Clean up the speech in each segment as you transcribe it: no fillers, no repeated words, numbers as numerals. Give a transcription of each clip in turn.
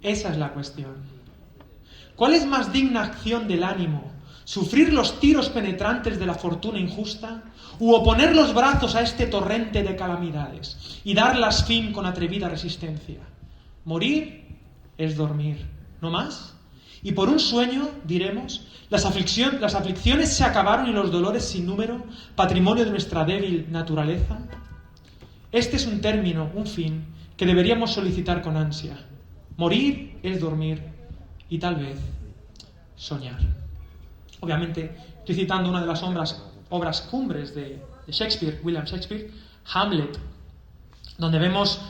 Esa es la cuestión. ¿Cuál es más digna acción del ánimo? ¿Sufrir los tiros penetrantes de la fortuna injusta? ¿U oponer los brazos a este torrente de calamidades y darlas fin con atrevida resistencia? Morir es dormir, ¿no más? Y por un sueño, diremos, las aflicciones se acabaron y los dolores sin número, patrimonio de nuestra débil naturaleza. Este es un término, un fin, que deberíamos solicitar con ansia. Morir es dormir y tal vez soñar. Obviamente, estoy citando una de las obras cumbres de Shakespeare, William Shakespeare, Hamlet, donde vemos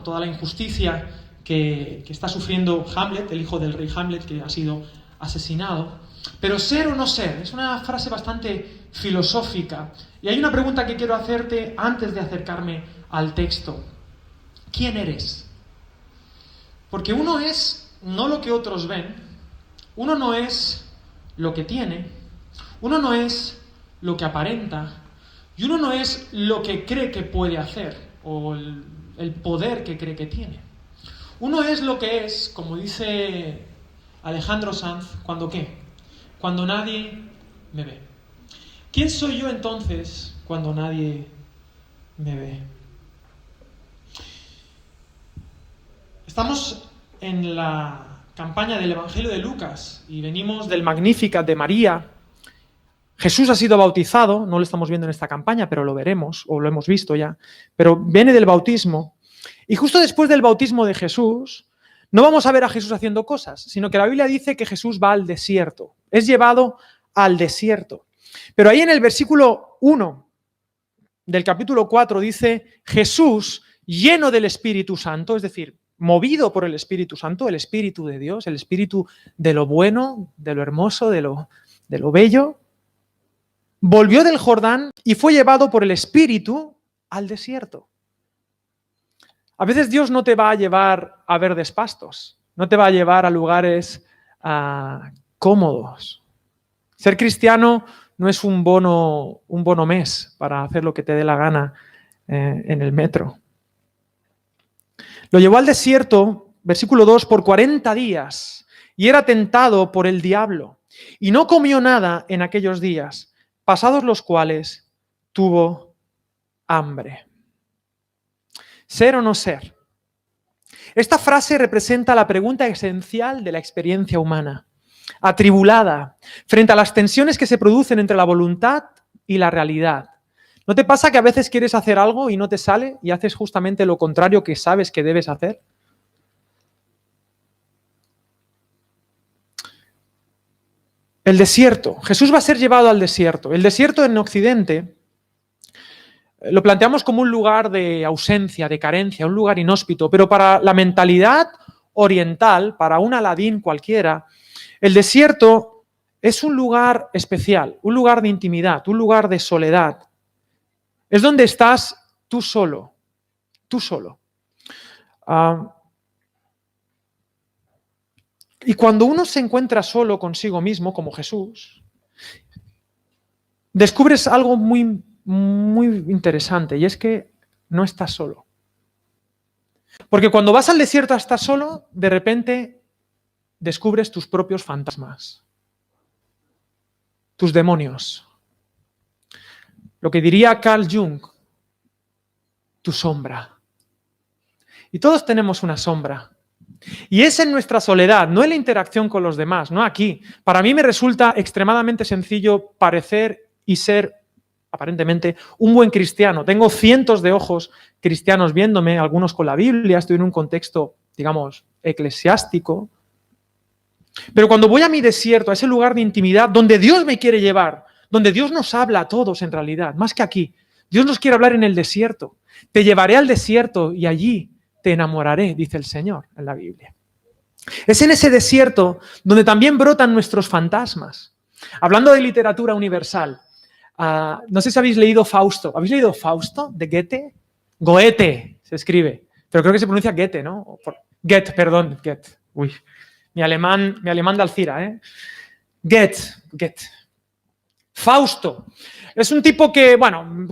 toda la injusticia que está sufriendo Hamlet, el hijo del rey Hamlet, que ha sido asesinado. Pero ser o no ser, es una frase bastante filosófica. Y hay una pregunta que quiero hacerte antes de acercarme al texto. ¿Quién eres? Porque uno es no lo que otros ven, uno no es lo que tiene, uno no es lo que aparenta, y uno no es lo que cree que puede hacer, o el poder que cree que tiene. Uno es lo que es, como dice Alejandro Sanz, ¿cuándo qué? Cuando nadie me ve. ¿Quién soy yo entonces cuando nadie me ve? Estamos en la campaña del Evangelio de Lucas y venimos del Magnificat de María. Jesús ha sido bautizado, no lo estamos viendo en esta campaña, pero lo veremos, o lo hemos visto ya, pero viene del bautismo. Y justo después del bautismo de Jesús, no vamos a ver a Jesús haciendo cosas, sino que la Biblia dice que Jesús va al desierto, es llevado al desierto. Pero ahí en el versículo 1 del capítulo 4 dice, Jesús, lleno del Espíritu Santo, es decir, movido por el Espíritu Santo, el Espíritu de Dios, el Espíritu de lo bueno, de lo hermoso, de lo bello, volvió del Jordán y fue llevado por el Espíritu al desierto. A veces Dios no te va a llevar a verdes pastos, no te va a llevar a lugares cómodos. Ser cristiano no es un bono mes para hacer lo que te dé la gana en el metro. Lo llevó al desierto, versículo 2, por 40 días, y era tentado por el diablo, y no comió nada en aquellos días, pasados los cuales tuvo hambre. ¿Ser o no ser? Esta frase representa la pregunta esencial de la experiencia humana, atribulada, frente a las tensiones que se producen entre la voluntad y la realidad. ¿No te pasa que a veces quieres hacer algo y no te sale y haces justamente lo contrario que sabes que debes hacer? El desierto. Jesús va a ser llevado al desierto. El desierto en Occidente lo planteamos como un lugar de ausencia, de carencia, un lugar inhóspito, pero para la mentalidad oriental, para un Aladín cualquiera, el desierto es un lugar especial, un lugar de intimidad, un lugar de soledad. Es donde estás tú solo, tú solo. Y cuando uno se encuentra solo consigo mismo, como Jesús, descubres algo muy, muy interesante, y es que no estás solo. Porque cuando vas al desierto a estar solo, de repente descubres tus propios fantasmas, tus demonios. Lo que diría Carl Jung, tu sombra. Y todos tenemos una sombra. Y es en nuestra soledad, no en la interacción con los demás, no aquí. Para mí me resulta extremadamente sencillo parecer y ser, aparentemente, un buen cristiano. Tengo cientos de ojos cristianos viéndome, algunos con la Biblia, estoy en un contexto, digamos, eclesiástico. Pero cuando voy a mi desierto, a ese lugar de intimidad, donde Dios me quiere llevar, donde Dios nos habla a todos en realidad, más que aquí, Dios nos quiere hablar en el desierto. Te llevaré al desierto y allí te enamoraré, dice el Señor en la Biblia. Es en ese desierto donde también brotan nuestros fantasmas. Hablando de literatura universal, no sé si habéis leído Fausto. ¿Habéis leído Fausto de Goethe? Goethe se escribe, pero creo que se pronuncia Goethe, ¿no? Goethe. Uy, mi alemán de Alcira, ¿eh? Goethe. Fausto. Es un tipo que,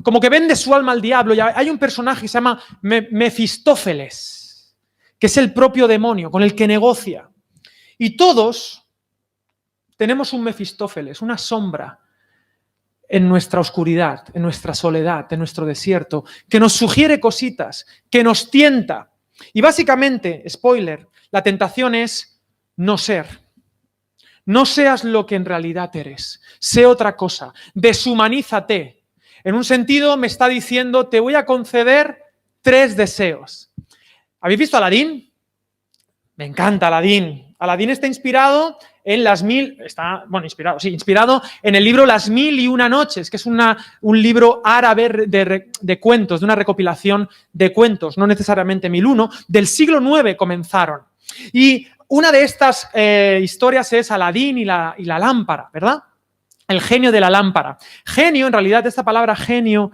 como que vende su alma al diablo. Y hay un personaje que se llama Mefistófeles, que es el propio demonio, con el que negocia. Y todos tenemos un Mefistófeles, una sombra en nuestra oscuridad, en nuestra soledad, en nuestro desierto, que nos sugiere cositas, que nos tienta. Y básicamente, spoiler, la tentación es no ser. No seas lo que en realidad eres. Sé otra cosa. Deshumanízate. En un sentido me está diciendo, te voy a conceder 3 deseos. ¿Habéis visto Aladín? Me encanta Aladín. Aladín está inspirado en inspirado en el libro Las 1001 noches, que es un libro árabe de cuentos, de una recopilación de cuentos, no necesariamente 1001, del siglo IX comenzaron. Y una de estas historias es Aladín y la lámpara, ¿verdad? El genio de la lámpara. Genio, en realidad, esta palabra genio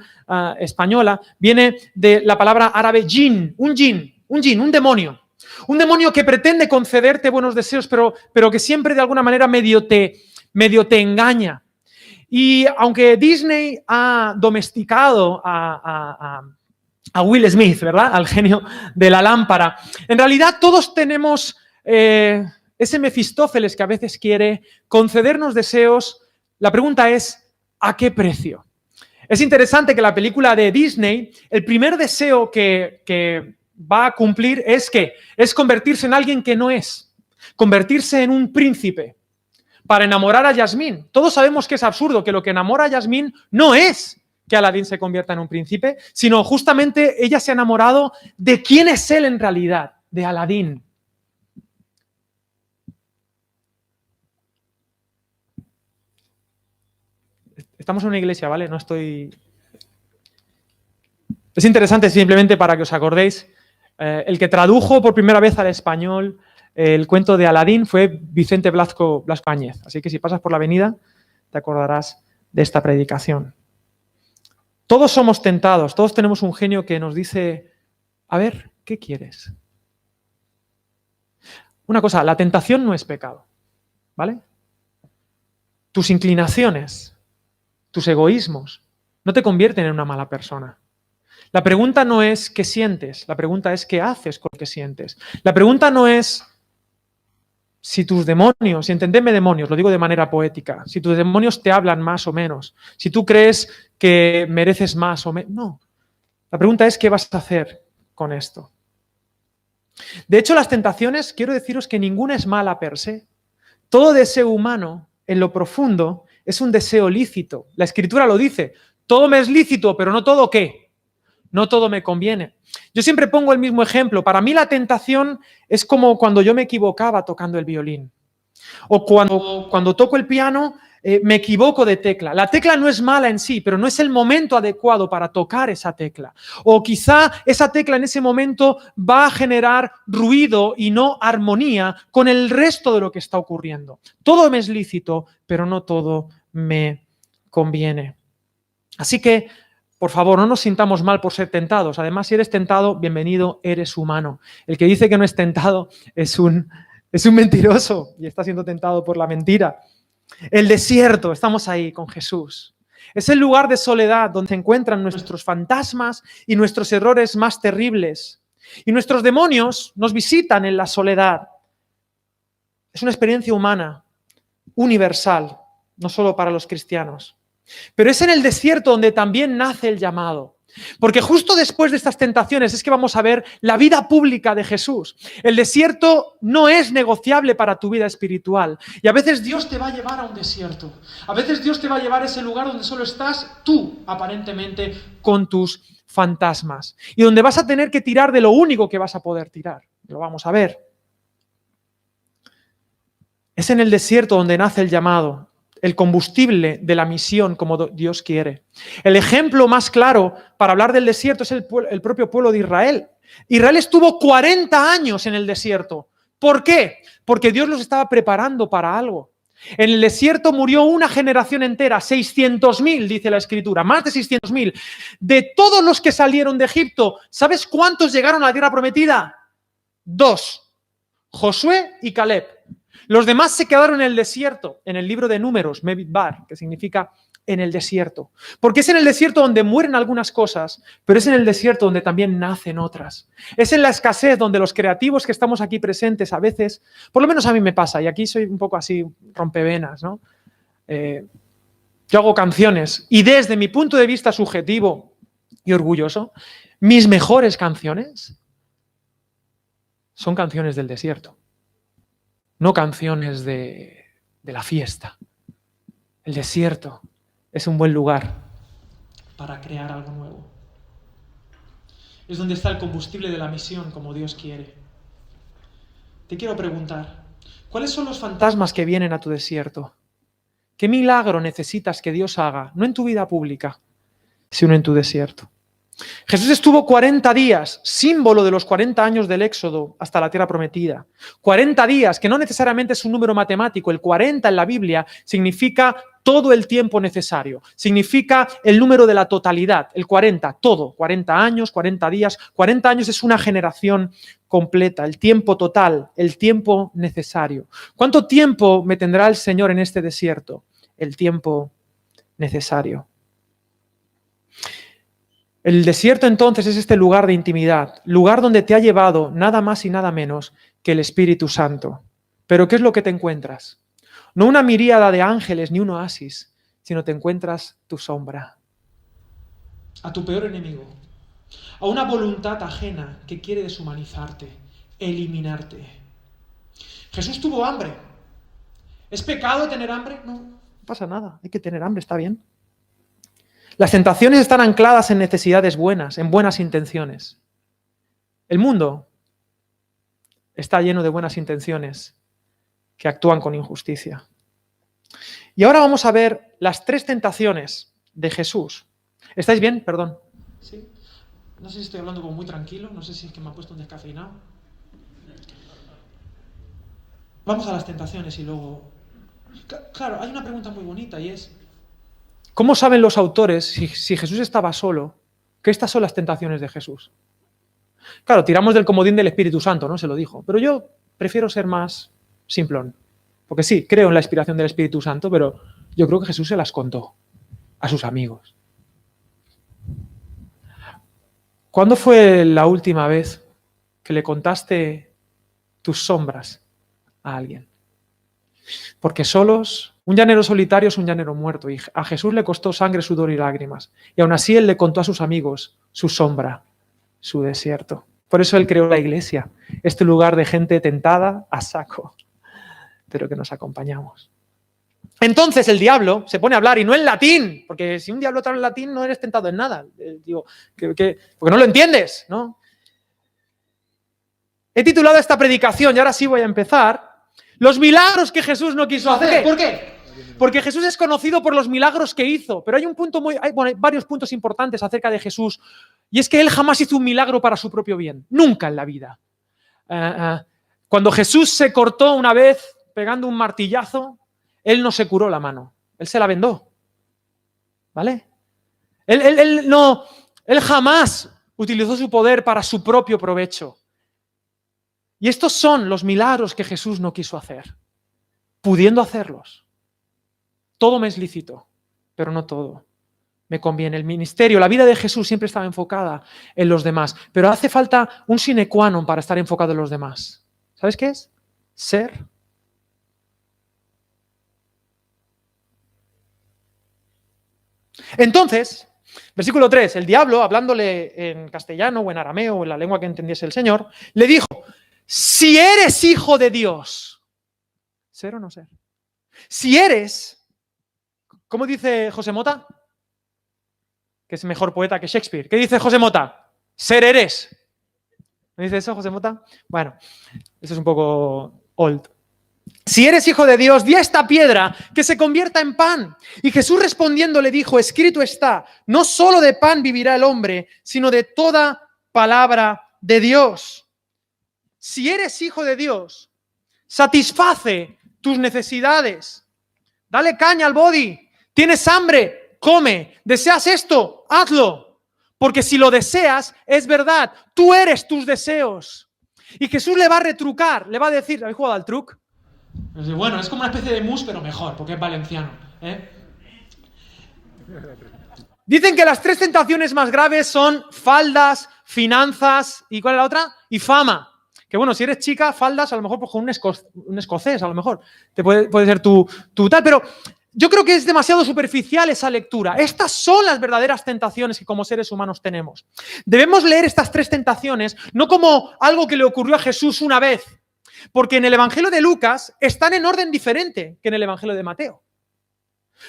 española viene de la palabra árabe jin, un demonio. Un demonio que pretende concederte buenos deseos, pero que siempre de alguna manera medio te engaña. Y aunque Disney ha domesticado a Will Smith, ¿verdad? Al genio de la lámpara, en realidad todos tenemos ese Mefistófeles que a veces quiere concedernos deseos. La pregunta es, ¿a qué precio? Es interesante que la película de Disney, el primer deseo que va a cumplir es convertirse en alguien que no es, convertirse en un príncipe para enamorar a Yasmín. Todos sabemos que es absurdo, que lo que enamora a Yasmín no es que Aladín se convierta en un príncipe, sino justamente ella se ha enamorado de quién es él en realidad, de Aladín. Estamos en una iglesia, ¿vale? No estoy... Es interesante simplemente para que os acordéis. El que tradujo por primera vez al español el cuento de Aladín fue Vicente Blasco Áñez. Así que si pasas por la avenida, te acordarás de esta predicación. Todos somos tentados, todos tenemos un genio que nos dice, a ver, ¿qué quieres? Una cosa, la tentación no es pecado, ¿vale? Tus inclinaciones, tus egoísmos, no te convierten en una mala persona. La pregunta no es qué sientes, la pregunta es qué haces con lo que sientes. La pregunta no es si tus demonios, y entendedme demonios, lo digo de manera poética, si tus demonios te hablan más o menos, si tú crees que mereces más o menos. No. La pregunta es qué vas a hacer con esto. De hecho, las tentaciones, quiero deciros que ninguna es mala per se. Todo deseo humano, en lo profundo, es un deseo lícito. La Escritura lo dice, todo me es lícito, pero no todo ¿qué? No todo me conviene. Yo siempre pongo el mismo ejemplo. Para mí la tentación es como cuando yo me equivocaba tocando el violín. O cuando toco el piano, me equivoco de tecla. La tecla no es mala en sí, pero no es el momento adecuado para tocar esa tecla. O quizá esa tecla en ese momento va a generar ruido y no armonía con el resto de lo que está ocurriendo. Todo me es lícito, pero no todo me conviene. Así que, por favor, no nos sintamos mal por ser tentados. Además, si eres tentado, bienvenido, eres humano. El que dice que no es tentado es un mentiroso y está siendo tentado por la mentira. El desierto, estamos ahí con Jesús. Es el lugar de soledad donde se encuentran nuestros fantasmas y nuestros errores más terribles. Y nuestros demonios nos visitan en la soledad. Es una experiencia humana, universal, no solo para los cristianos. Pero es en el desierto donde también nace el llamado. Porque justo después de estas tentaciones es que vamos a ver la vida pública de Jesús. El desierto no es negociable para tu vida espiritual. Y a veces Dios te va a llevar a un desierto. A veces Dios te va a llevar a ese lugar donde solo estás tú, aparentemente, con tus fantasmas. Y donde vas a tener que tirar de lo único que vas a poder tirar. Lo vamos a ver. Es en el desierto donde nace el llamado. El combustible de la misión como Dios quiere. El ejemplo más claro para hablar del desierto es el propio pueblo de Israel. Israel estuvo 40 años en el desierto. ¿Por qué? Porque Dios los estaba preparando para algo. En el desierto murió una generación entera, 600.000, dice la Escritura, más de 600.000. De todos los que salieron de Egipto, ¿sabes cuántos llegaron a la tierra prometida? 2, Josué y Caleb. Los demás se quedaron en el desierto, en el libro de Números, Mebidbar, que significa en el desierto. Porque es en el desierto donde mueren algunas cosas, pero es en el desierto donde también nacen otras. Es en la escasez donde los creativos que estamos aquí presentes a veces, por lo menos a mí me pasa, y aquí soy un poco así rompevenas, ¿no? Yo hago canciones y desde mi punto de vista subjetivo y orgulloso, mis mejores canciones son canciones del desierto, no canciones de la fiesta. El desierto es un buen lugar para crear algo nuevo. Es donde está el combustible de la misión, como Dios quiere. Te quiero preguntar, ¿cuáles son los fantasmas que vienen a tu desierto? ¿Qué milagro necesitas que Dios haga, no en tu vida pública, sino en tu desierto? Jesús estuvo 40 días, símbolo de los 40 años del Éxodo hasta la tierra prometida. 40 días, que no necesariamente es un número matemático. El 40 en la Biblia significa todo el tiempo necesario. Significa el número de la totalidad, el 40, todo. 40 años, 40 días. 40 años es una generación completa, el tiempo total, el tiempo necesario. ¿Cuánto tiempo me tendrá el Señor en este desierto? El tiempo necesario. El desierto entonces es este lugar de intimidad, lugar donde te ha llevado nada más y nada menos que el Espíritu Santo. Pero ¿qué es lo que te encuentras? No una miríada de ángeles ni un oasis, sino te encuentras tu sombra. A tu peor enemigo, a una voluntad ajena que quiere deshumanizarte, eliminarte. Jesús tuvo hambre. ¿Es pecado tener hambre? No pasa nada, hay que tener hambre, está bien. Las tentaciones están ancladas en necesidades buenas, en buenas intenciones. El mundo está lleno de buenas intenciones que actúan con injusticia. Y ahora vamos a ver las 3 tentaciones de Jesús. ¿Estáis bien? Perdón. Sí. No sé si estoy hablando como muy tranquilo, no sé si es que me ha puesto un descafeinado. Vamos a las tentaciones y luego... Claro, hay una pregunta muy bonita y es... ¿Cómo saben los autores, si Jesús estaba solo, que estas son las tentaciones de Jesús? Claro, tiramos del comodín del Espíritu Santo, ¿no? Se lo dijo. Pero yo prefiero ser más simplón. Porque sí, creo en la inspiración del Espíritu Santo, pero yo creo que Jesús se las contó a sus amigos. ¿Cuándo fue la última vez que le contaste tus sombras a alguien? Porque solos, un llanero solitario es un llanero muerto, y a Jesús le costó sangre, sudor y lágrimas. Y aún así él le contó a sus amigos su sombra, su desierto. Por eso él creó la iglesia, este lugar de gente tentada a saco, pero que nos acompañamos. Entonces el diablo se pone a hablar, y no en latín, porque si un diablo te habla en latín no eres tentado en nada. Digo, porque no lo entiendes, ¿no? He titulado esta predicación, y ahora sí voy a empezar, los milagros que Jesús no quiso hacer. ¿Por qué? Porque Jesús es conocido por los milagros que hizo, pero hay varios puntos importantes acerca de Jesús, y es que él jamás hizo un milagro para su propio bien, nunca en la vida. Cuando Jesús se cortó una vez pegando un martillazo, él no se curó la mano, él se la vendó, ¿vale? Él jamás utilizó su poder para su propio provecho. Y estos son los milagros que Jesús no quiso hacer, pudiendo hacerlos. Todo me es lícito, pero no todo me conviene. El ministerio, la vida de Jesús siempre estaba enfocada en los demás, pero hace falta un sine qua non para estar enfocado en los demás. ¿Sabes qué es? Ser. Entonces, versículo 3, el diablo, hablándole en castellano o en arameo o en la lengua que entendiese el Señor, le dijo: si eres hijo de Dios, ¿ser o no ser? Si eres, ¿cómo dice José Mota? Que es mejor poeta que Shakespeare. ¿Qué dice José Mota? Ser eres. ¿No dice eso José Mota? Bueno, eso es un poco old. Si eres hijo de Dios, di a esta piedra que se convierta en pan. Y Jesús respondiendo le dijo: escrito está, no solo de pan vivirá el hombre, sino de toda palabra de Dios. Si eres hijo de Dios, satisface tus necesidades. Dale caña al body. ¿Tienes hambre? Come. ¿Deseas esto? Hazlo. Porque si lo deseas, es verdad. Tú eres tus deseos. Y Jesús le va a retrucar, le va a decir, ¿habéis jugado al truc? Bueno, es como una especie de mus, pero mejor, porque es valenciano, ¿eh? Dicen que las 3 tentaciones más graves son faldas, finanzas y ¿cuál es la otra? Y fama. Que bueno, si eres chica, faldas, a lo mejor pues con un escocés, a lo mejor te puede ser tu tal, pero yo creo que es demasiado superficial esa lectura. Estas son las verdaderas tentaciones que como seres humanos tenemos. Debemos leer estas 3 tentaciones no como algo que le ocurrió a Jesús una vez, porque en el Evangelio de Lucas están en orden diferente que en el Evangelio de Mateo.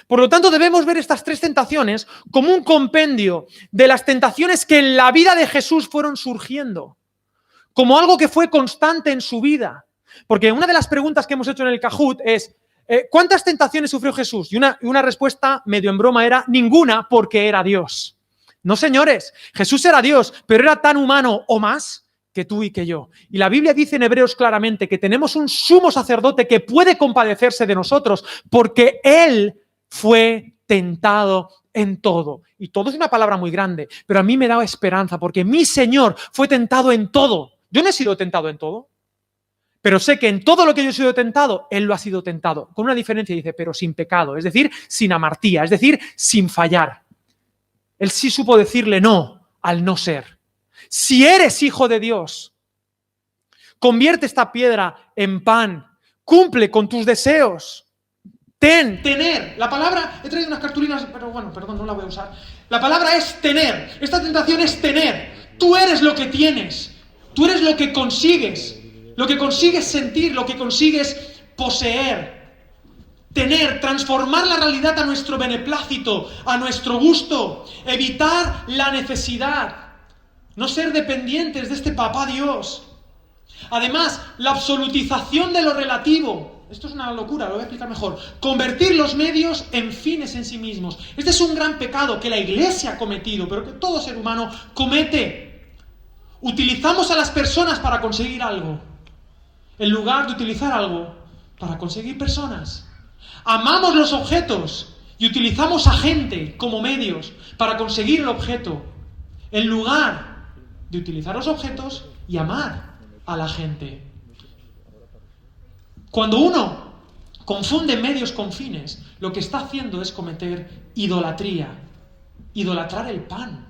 Por lo tanto, debemos ver estas 3 tentaciones como un compendio de las tentaciones que en la vida de Jesús fueron surgiendo, como algo que fue constante en su vida. Porque una de las preguntas que hemos hecho en el Kahoot es ¿cuántas tentaciones sufrió Jesús? Y una respuesta medio en broma era ninguna, porque era Dios. No, señores, Jesús era Dios, pero era tan humano o más que tú y que yo. Y la Biblia dice en Hebreos claramente que tenemos un sumo sacerdote que puede compadecerse de nosotros porque Él fue tentado en todo. Y todo es una palabra muy grande, pero a mí me da esperanza porque mi Señor fue tentado en todo. Yo no he sido tentado en todo, pero sé que en todo lo que yo he sido tentado, Él lo ha sido tentado. Con una diferencia, dice, pero sin pecado, es decir, sin amartía, es decir, sin fallar. Él sí supo decirle no al no ser. Si eres hijo de Dios, convierte esta piedra en pan, cumple con tus deseos. Tener. La palabra, he traído unas cartulinas, pero bueno, perdón, no la voy a usar. La palabra es tener. Esta tentación es tener. Tú eres lo que tienes. Tú eres lo que consigues sentir, lo que consigues poseer. Tener, transformar la realidad a nuestro beneplácito, a nuestro gusto. Evitar la necesidad. No ser dependientes de este papá Dios. Además, la absolutización de lo relativo. Esto es una locura, lo voy a explicar mejor. Convertir los medios en fines en sí mismos. Este es un gran pecado que la Iglesia ha cometido, pero que todo ser humano comete. Utilizamos a las personas para conseguir algo, en lugar de utilizar algo para conseguir personas. Amamos los objetos y utilizamos a gente como medios para conseguir el objeto, en lugar de utilizar los objetos y amar a la gente. Cuando uno confunde medios con fines, lo que está haciendo es cometer idolatría. Idolatrar el pan.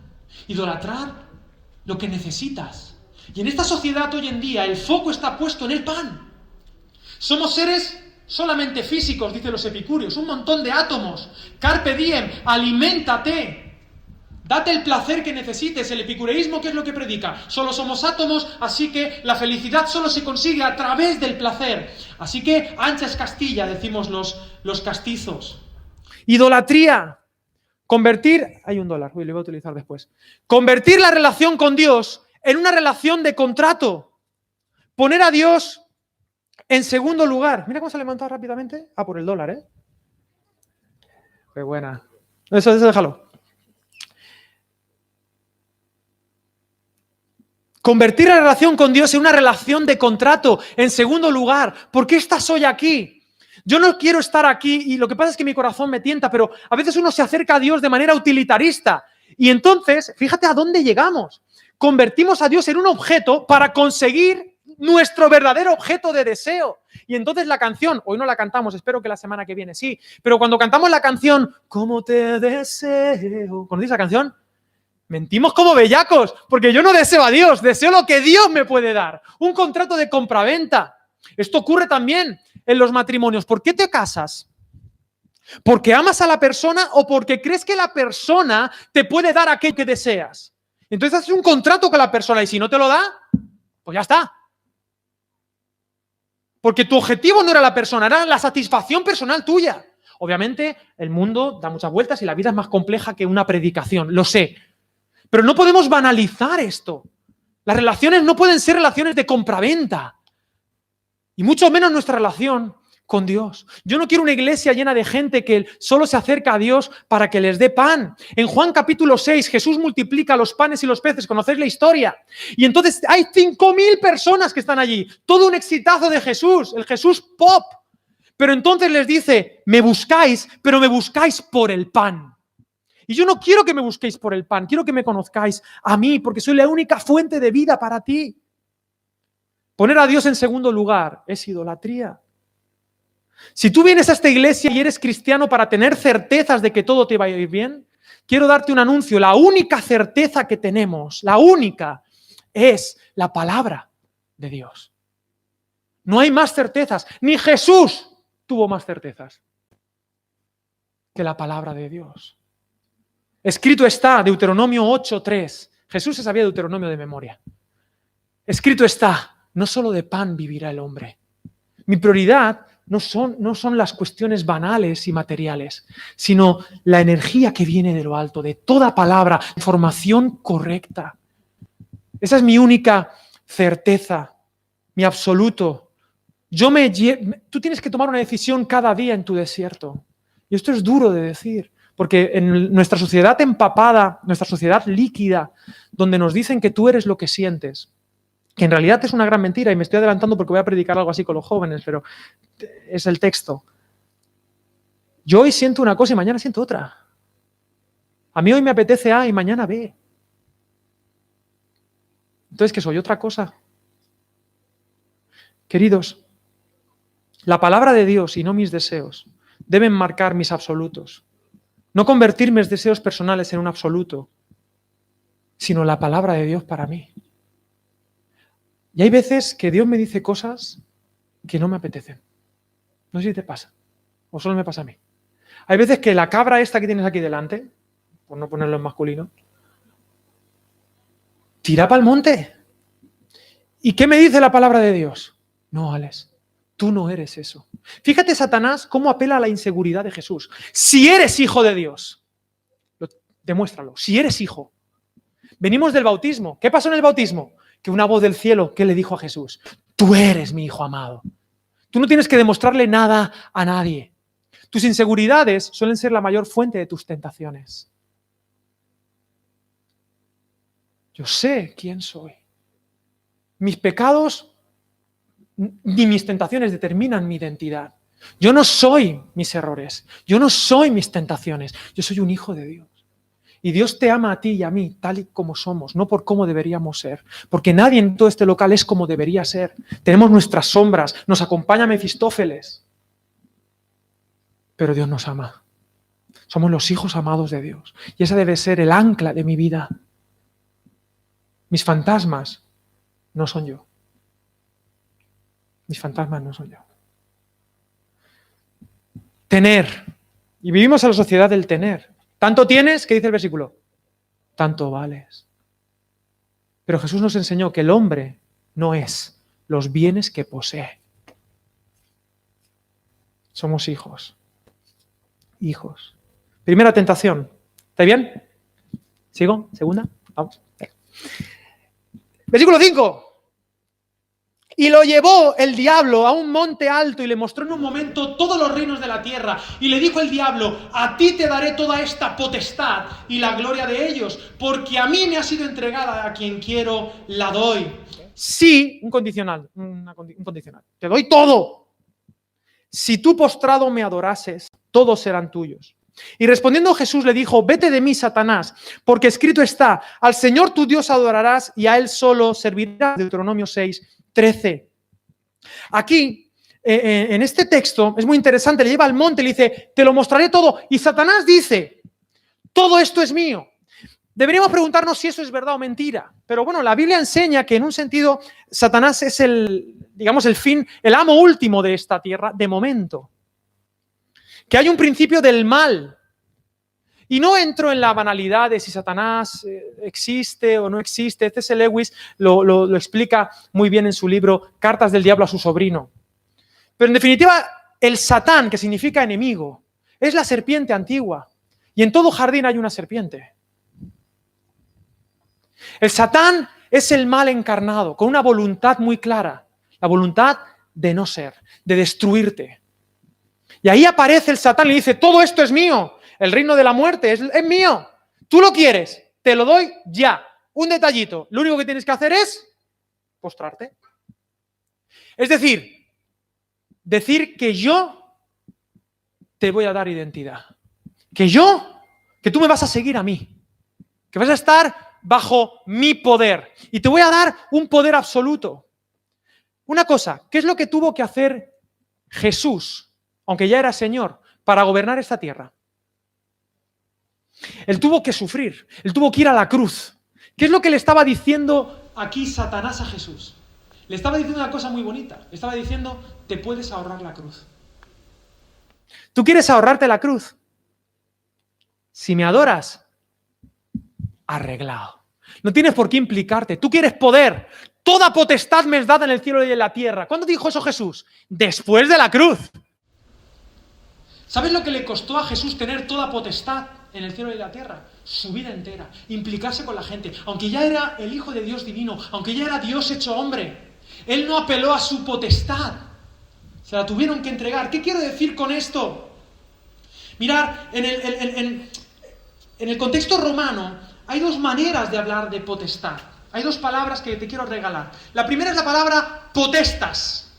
Idolatrar lo que necesitas. Y en esta sociedad hoy en día el foco está puesto en el pan. Somos seres solamente físicos, dicen los epicúreos, un montón de átomos. Carpe diem, aliméntate. Date el placer que necesites. El epicureísmo, ¿qué es lo que predica? Solo somos átomos, así que la felicidad solo se consigue a través del placer. Así que ancha es Castilla, decimos los castizos. Idolatría. Convertir... Hay $1, lo voy a utilizar después. Convertir la relación con Dios en una relación de contrato. Poner a Dios en segundo lugar. Mira cómo se ha levantado rápidamente. Por el $, ¿eh? Qué buena. Eso déjalo. Convertir la relación con Dios en una relación de contrato, en segundo lugar. ¿Por qué estás hoy aquí? Yo no quiero estar aquí y lo que pasa es que mi corazón me tienta, pero a veces uno se acerca a Dios de manera utilitarista. Y entonces, fíjate a dónde llegamos. Convertimos a Dios en un objeto para conseguir nuestro verdadero objeto de deseo. Y entonces la canción, hoy no la cantamos, espero que la semana que viene sí, pero cuando cantamos la canción, ¿cómo te deseo? ¿Conocéis la canción? Mentimos como bellacos, porque yo no deseo a Dios, deseo lo que Dios me puede dar. Un contrato de compraventa. Esto ocurre también en los matrimonios. ¿Por qué te casas? ¿Porque amas a la persona o porque crees que la persona te puede dar aquello que deseas? Entonces haces un contrato con la persona y si no te lo da, pues ya está. Porque tu objetivo no era la persona, era la satisfacción personal tuya. Obviamente el mundo da muchas vueltas y la vida es más compleja que una predicación, lo sé. Pero no podemos banalizar esto. Las relaciones no pueden ser relaciones de compraventa. Y mucho menos nuestra relación con Dios. Yo no quiero una iglesia llena de gente que solo se acerca a Dios para que les dé pan. En Juan capítulo 6, Jesús multiplica los panes y los peces. ¿Conocéis la historia? Y entonces hay 5.000 personas que están allí. Todo un exitazo de Jesús, el Jesús pop. Pero entonces les dice, me buscáis, pero me buscáis por el pan. Y yo no quiero que me busquéis por el pan, quiero que me conozcáis a mí, porque soy la única fuente de vida para ti. Poner a Dios en segundo lugar es idolatría. Si tú vienes a esta iglesia y eres cristiano para tener certezas de que todo te va a ir bien, quiero darte un anuncio. La única certeza que tenemos, la única, es la palabra de Dios. No hay más certezas. Ni Jesús tuvo más certezas que la palabra de Dios. Escrito está, Deuteronomio 8:3. Jesús se sabía Deuteronomio de memoria. Escrito está, no solo de pan vivirá el hombre. Mi prioridad no son las cuestiones banales y materiales, sino la energía que viene de lo alto, de toda palabra, información correcta. Esa es mi única certeza, mi absoluto. Tú tienes que tomar una decisión cada día en tu desierto. Y esto es duro de decir, porque en nuestra sociedad empapada, nuestra sociedad líquida, donde nos dicen que tú eres lo que sientes, que en realidad es una gran mentira, y me estoy adelantando porque voy a predicar algo así con los jóvenes, pero es el texto. Yo hoy siento una cosa y mañana siento otra. A mí hoy me apetece A y mañana B. Entonces, ¿qué soy? ¿Otra cosa? Queridos, la palabra de Dios y no mis deseos deben marcar mis absolutos. No convertir mis deseos personales en un absoluto, sino la palabra de Dios para mí. Y hay veces que Dios me dice cosas que no me apetecen. No sé si te pasa, o solo me pasa a mí. Hay veces que la cabra esta que tienes aquí delante, por no ponerlo en masculino, tira para el monte. ¿Y qué me dice la palabra de Dios? No, Alex, tú no eres eso. Fíjate, Satanás, cómo apela a la inseguridad de Jesús. Si eres hijo de Dios, demuéstralo. Si eres hijo. Venimos del bautismo. ¿Qué pasó en el bautismo? Que una voz del cielo, ¿qué le dijo a Jesús? Tú eres mi hijo amado. Tú no tienes que demostrarle nada a nadie. Tus inseguridades suelen ser la mayor fuente de tus tentaciones. Yo sé quién soy. Mis pecados ni mis tentaciones determinan mi identidad. Yo no soy mis errores. Yo no soy mis tentaciones. Yo soy un hijo de Dios. Y Dios te ama a ti y a mí tal y como somos, no por cómo deberíamos ser. Porque nadie en todo este local es como debería ser. Tenemos nuestras sombras, nos acompaña Mefistófeles. Pero Dios nos ama. Somos los hijos amados de Dios. Y esa debe ser el ancla de mi vida. Mis fantasmas no son yo. Mis fantasmas no son yo. Tener. Y vivimos en la sociedad del tener. Tanto tienes, ¿qué dice el versículo? Tanto vales. Pero Jesús nos enseñó que el hombre no es los bienes que posee. Somos hijos. Hijos. Primera tentación. ¿Está bien? ¿Sigo? ¿Segunda? Vamos. Versículo 5. Y lo llevó el diablo a un monte alto y le mostró en un momento todos los reinos de la tierra. Y le dijo el diablo, a ti te daré toda esta potestad y la gloria de ellos, porque a mí me ha sido entregada, a quien quiero la doy. Sí, un condicional. Te doy todo. Si tú postrado me adorases, todos serán tuyos. Y respondiendo Jesús le dijo, vete de mí, Satanás, porque escrito está, al Señor tu Dios adorarás y a Él solo servirás. Deuteronomio 6:13. Aquí, en este texto, es muy interesante, le lleva al monte y le dice, te lo mostraré todo. Y Satanás dice, todo esto es mío. Deberíamos preguntarnos si eso es verdad o mentira. Pero bueno, la Biblia enseña que en un sentido Satanás es el fin, el amo último de esta tierra, de momento. Que hay un principio del mal. Y no entro en la banalidad de si Satanás existe o no existe. C.S. Lewis lo explica muy bien en su libro Cartas del Diablo a su sobrino. Pero en definitiva, el Satán, que significa enemigo, es la serpiente antigua. Y en todo jardín hay una serpiente. El Satán es el mal encarnado, con una voluntad muy clara. La voluntad de no ser, de destruirte. Y ahí aparece el Satán y le dice, todo esto es mío. El reino de la muerte es mío. Tú lo quieres, te lo doy ya. Un detallito, lo único que tienes que hacer es postrarte. Es decir que yo te voy a dar identidad. Que tú me vas a seguir a mí. Que vas a estar bajo mi poder. Y te voy a dar un poder absoluto. Una cosa, ¿qué es lo que tuvo que hacer Jesús aunque ya era Señor, para gobernar esta tierra. Él tuvo que sufrir, él tuvo que ir a la cruz. ¿Qué es lo que le estaba diciendo aquí Satanás a Jesús? Le estaba diciendo una cosa muy bonita. Le estaba diciendo, te puedes ahorrar la cruz. ¿Tú quieres ahorrarte la cruz? Si me adoras, arreglado. No tienes por qué implicarte. Tú quieres poder. Toda potestad me es dada en el cielo y en la tierra. ¿Cuándo dijo eso Jesús? Después de la cruz. ¿Sabes lo que le costó a Jesús tener toda potestad en el cielo y en la tierra? Su vida entera. Implicarse con la gente. Aunque ya era el Hijo de Dios divino, aunque ya era Dios hecho hombre, Él no apeló a su potestad. Se la tuvieron que entregar. ¿Qué quiero decir con esto? Mirad, en el contexto romano hay dos maneras de hablar de potestad. Hay dos palabras que te quiero regalar. La primera es la palabra potestas.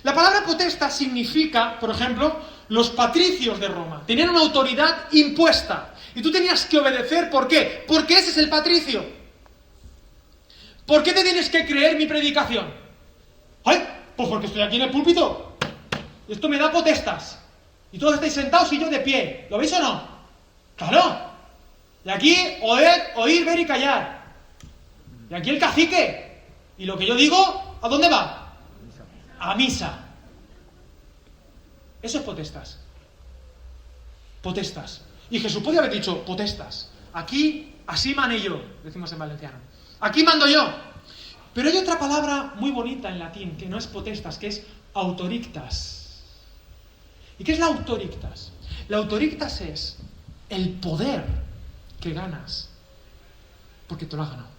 La palabra potestas significa, por ejemplo, los patricios de Roma. Tenían una autoridad impuesta. Y tú tenías que obedecer. ¿Por qué? Porque ese es el patricio. ¿Por qué te tienes que creer mi predicación? ¡Ay! Pues porque estoy aquí en el púlpito. Y esto me da potestas. Y todos estáis sentados y yo de pie. ¿Lo veis o no? ¡Claro! Y aquí oír, ver y callar. Y aquí el cacique. Y lo que yo digo, ¿a dónde va? A misa. Eso es potestas. Potestas. Y Jesús podía haber dicho potestas. Aquí, así mané yo, decimos en valenciano. Aquí mando yo. Pero hay otra palabra muy bonita en latín, que no es potestas, que es autorictas. ¿Y qué es la autorictas? La autorictas es el poder que ganas porque te lo has ganado.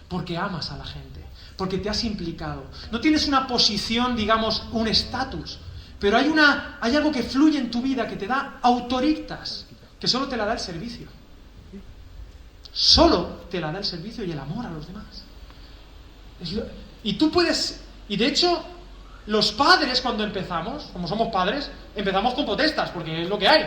Porque amas a la gente. Porque te has implicado. No tienes una posición, digamos, un estatus. Pero hay algo que fluye en tu vida que te da autorictas, que solo te la da el servicio. Solo te la da el servicio y el amor a los demás. Y tú puedes... Y de hecho, los padres cuando empezamos, como somos padres, empezamos con potestas, porque es lo que hay.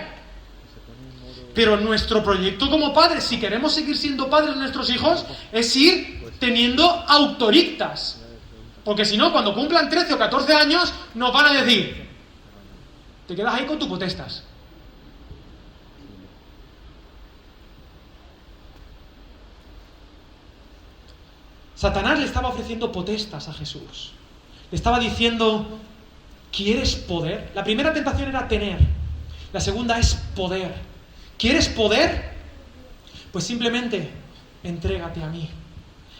Pero nuestro proyecto como padres, si queremos seguir siendo padres de nuestros hijos, es ir teniendo autorictas. Porque si no, cuando cumplan 13 o 14 años, nos van a decir... Te quedas ahí con tus potestas. Satanás le estaba ofreciendo potestas a Jesús. Le estaba diciendo, ¿quieres poder? La primera tentación era tener. La segunda es poder. ¿Quieres poder? Pues simplemente, entrégate a mí.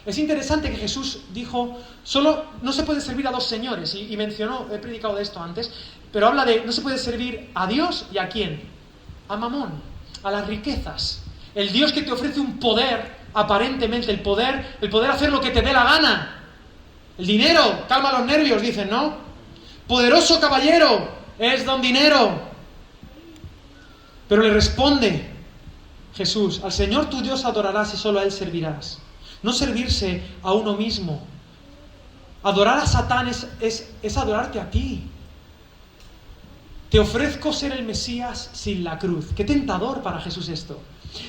Es interesante que Jesús dijo, solo no se puede servir a dos señores, y mencionó, he predicado de esto antes, pero habla de, no se puede servir a Dios y ¿a quién? A Mamón, a las riquezas. El Dios que te ofrece un poder, aparentemente el poder hacer lo que te dé la gana. El dinero, calma los nervios, dicen, ¿no? Poderoso caballero, es don dinero. Pero le responde Jesús, al Señor tu Dios adorarás y solo a Él servirás. No servirse a uno mismo. Adorar a Satán es adorarte a ti. Te ofrezco ser el Mesías sin la cruz. Qué tentador para Jesús esto.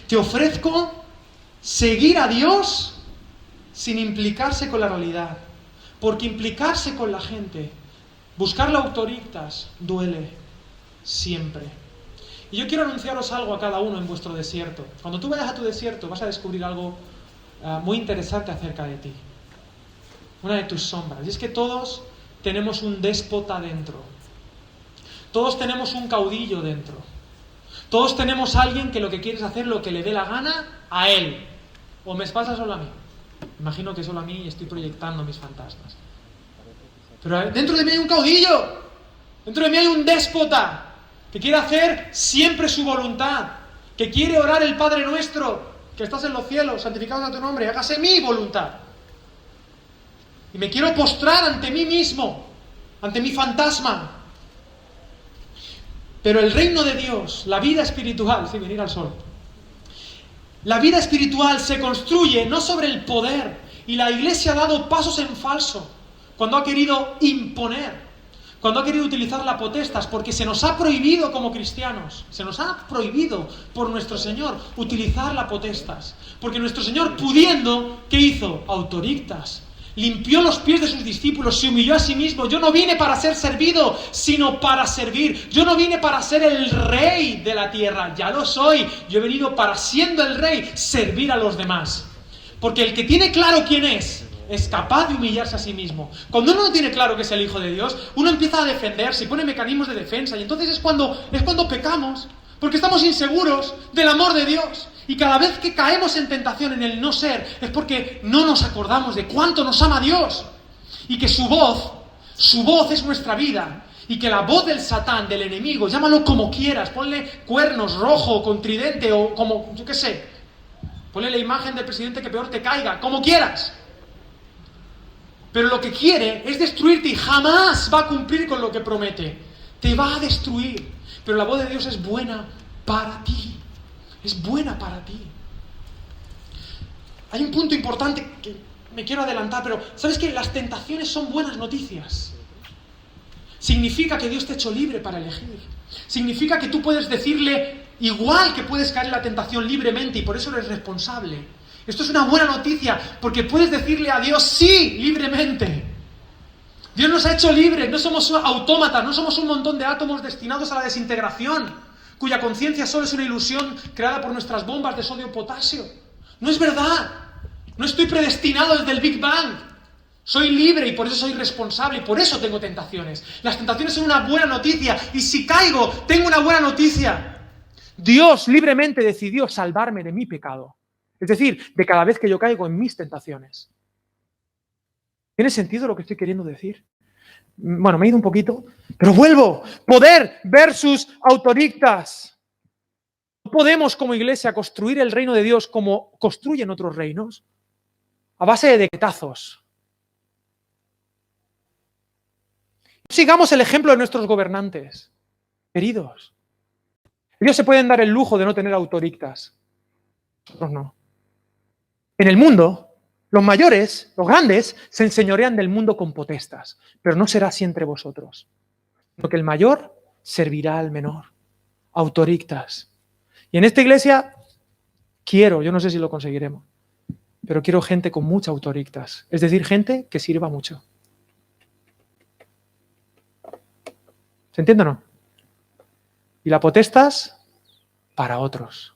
Te ofrezco seguir a Dios sin implicarse con la realidad. Porque implicarse con la gente, buscar la autorictas, duele siempre. Y yo quiero anunciaros algo a cada uno en vuestro desierto. Cuando tú vayas a tu desierto vas a descubrir algo muy interesante acerca de ti. Una de tus sombras. Y es que todos tenemos un déspota dentro. Todos tenemos un caudillo dentro. Todos tenemos a alguien que lo que quiere es hacer lo que le dé la gana a él. ¿O me pasa solo a mí? Imagino que solo a mí y estoy proyectando mis fantasmas. Pero dentro de mí hay un caudillo. Dentro de mí hay un déspota que quiere hacer siempre su voluntad. Que quiere orar el Padre Nuestro, que estás en los cielos, santificado sea tu nombre, hágase mi voluntad. Y me quiero postrar ante mí mismo, ante mi fantasma. Pero el reino de Dios, la vida espiritual, sí, venir al sol. La vida espiritual se construye no sobre el poder, y la Iglesia ha dado pasos en falso cuando ha querido imponer, cuando ha querido utilizar la potestas, porque se nos ha prohibido como cristianos, se nos ha prohibido por nuestro Señor utilizar la potestas, porque nuestro Señor pudiendo, ¿qué hizo? Autorictas. Limpió los pies de sus discípulos, se humilló a sí mismo. Yo no vine para ser servido, sino para servir. Yo no vine para ser el rey de la tierra, ya lo soy. Yo he venido para, siendo el rey, servir a los demás. Porque el que tiene claro quién es capaz de humillarse a sí mismo. Cuando uno no tiene claro que es el Hijo de Dios, uno empieza a defenderse y pone mecanismos de defensa. Y entonces es cuando pecamos, porque estamos inseguros del amor de Dios. Y cada vez que caemos en tentación, en el no ser, es porque no nos acordamos de cuánto nos ama Dios. Y que su voz es nuestra vida. Y que la voz del Satán, del enemigo, llámalo como quieras, ponle cuernos, rojo, con tridente o como, yo qué sé. Ponle la imagen del presidente que peor te caiga, como quieras. Pero lo que quiere es destruirte y jamás va a cumplir con lo que promete. Te va a destruir. Pero la voz de Dios es buena para ti. Es buena para ti. Hay un punto importante que me quiero adelantar, pero ¿sabes qué? Las tentaciones son buenas noticias. Significa que Dios te ha hecho libre para elegir. Significa que tú puedes decirle, igual que puedes caer en la tentación libremente y por eso eres responsable. Esto es una buena noticia, porque puedes decirle a Dios sí, libremente. Dios nos ha hecho libres, no somos autómatas, no somos un montón de átomos destinados a la desintegración, cuya conciencia solo es una ilusión creada por nuestras bombas de sodio-potasio. No es verdad. No estoy predestinado desde el Big Bang. Soy libre y por eso soy responsable y por eso tengo tentaciones. Las tentaciones son una buena noticia y si caigo, tengo una buena noticia. Dios libremente decidió salvarme de mi pecado. Es decir, de cada vez que yo caigo en mis tentaciones. ¿Tiene sentido lo que estoy queriendo decir? Bueno, me he ido un poquito, pero vuelvo. Poder versus autoridictas. No podemos como iglesia construir el reino de Dios como construyen otros reinos, a base de decretazos. Sigamos el ejemplo de nuestros gobernantes, queridos. Ellos se pueden dar el lujo de no tener autoridictas. Nosotros no. En el mundo, los mayores, los grandes, se enseñorean del mundo con potestas, pero no será así entre vosotros. Porque el mayor servirá al menor. Autorictas. Y en esta iglesia quiero, yo no sé si lo conseguiremos, pero quiero gente con mucha autorictas. Es decir, gente que sirva mucho. ¿Se entiende o no? Y la potestas para otros.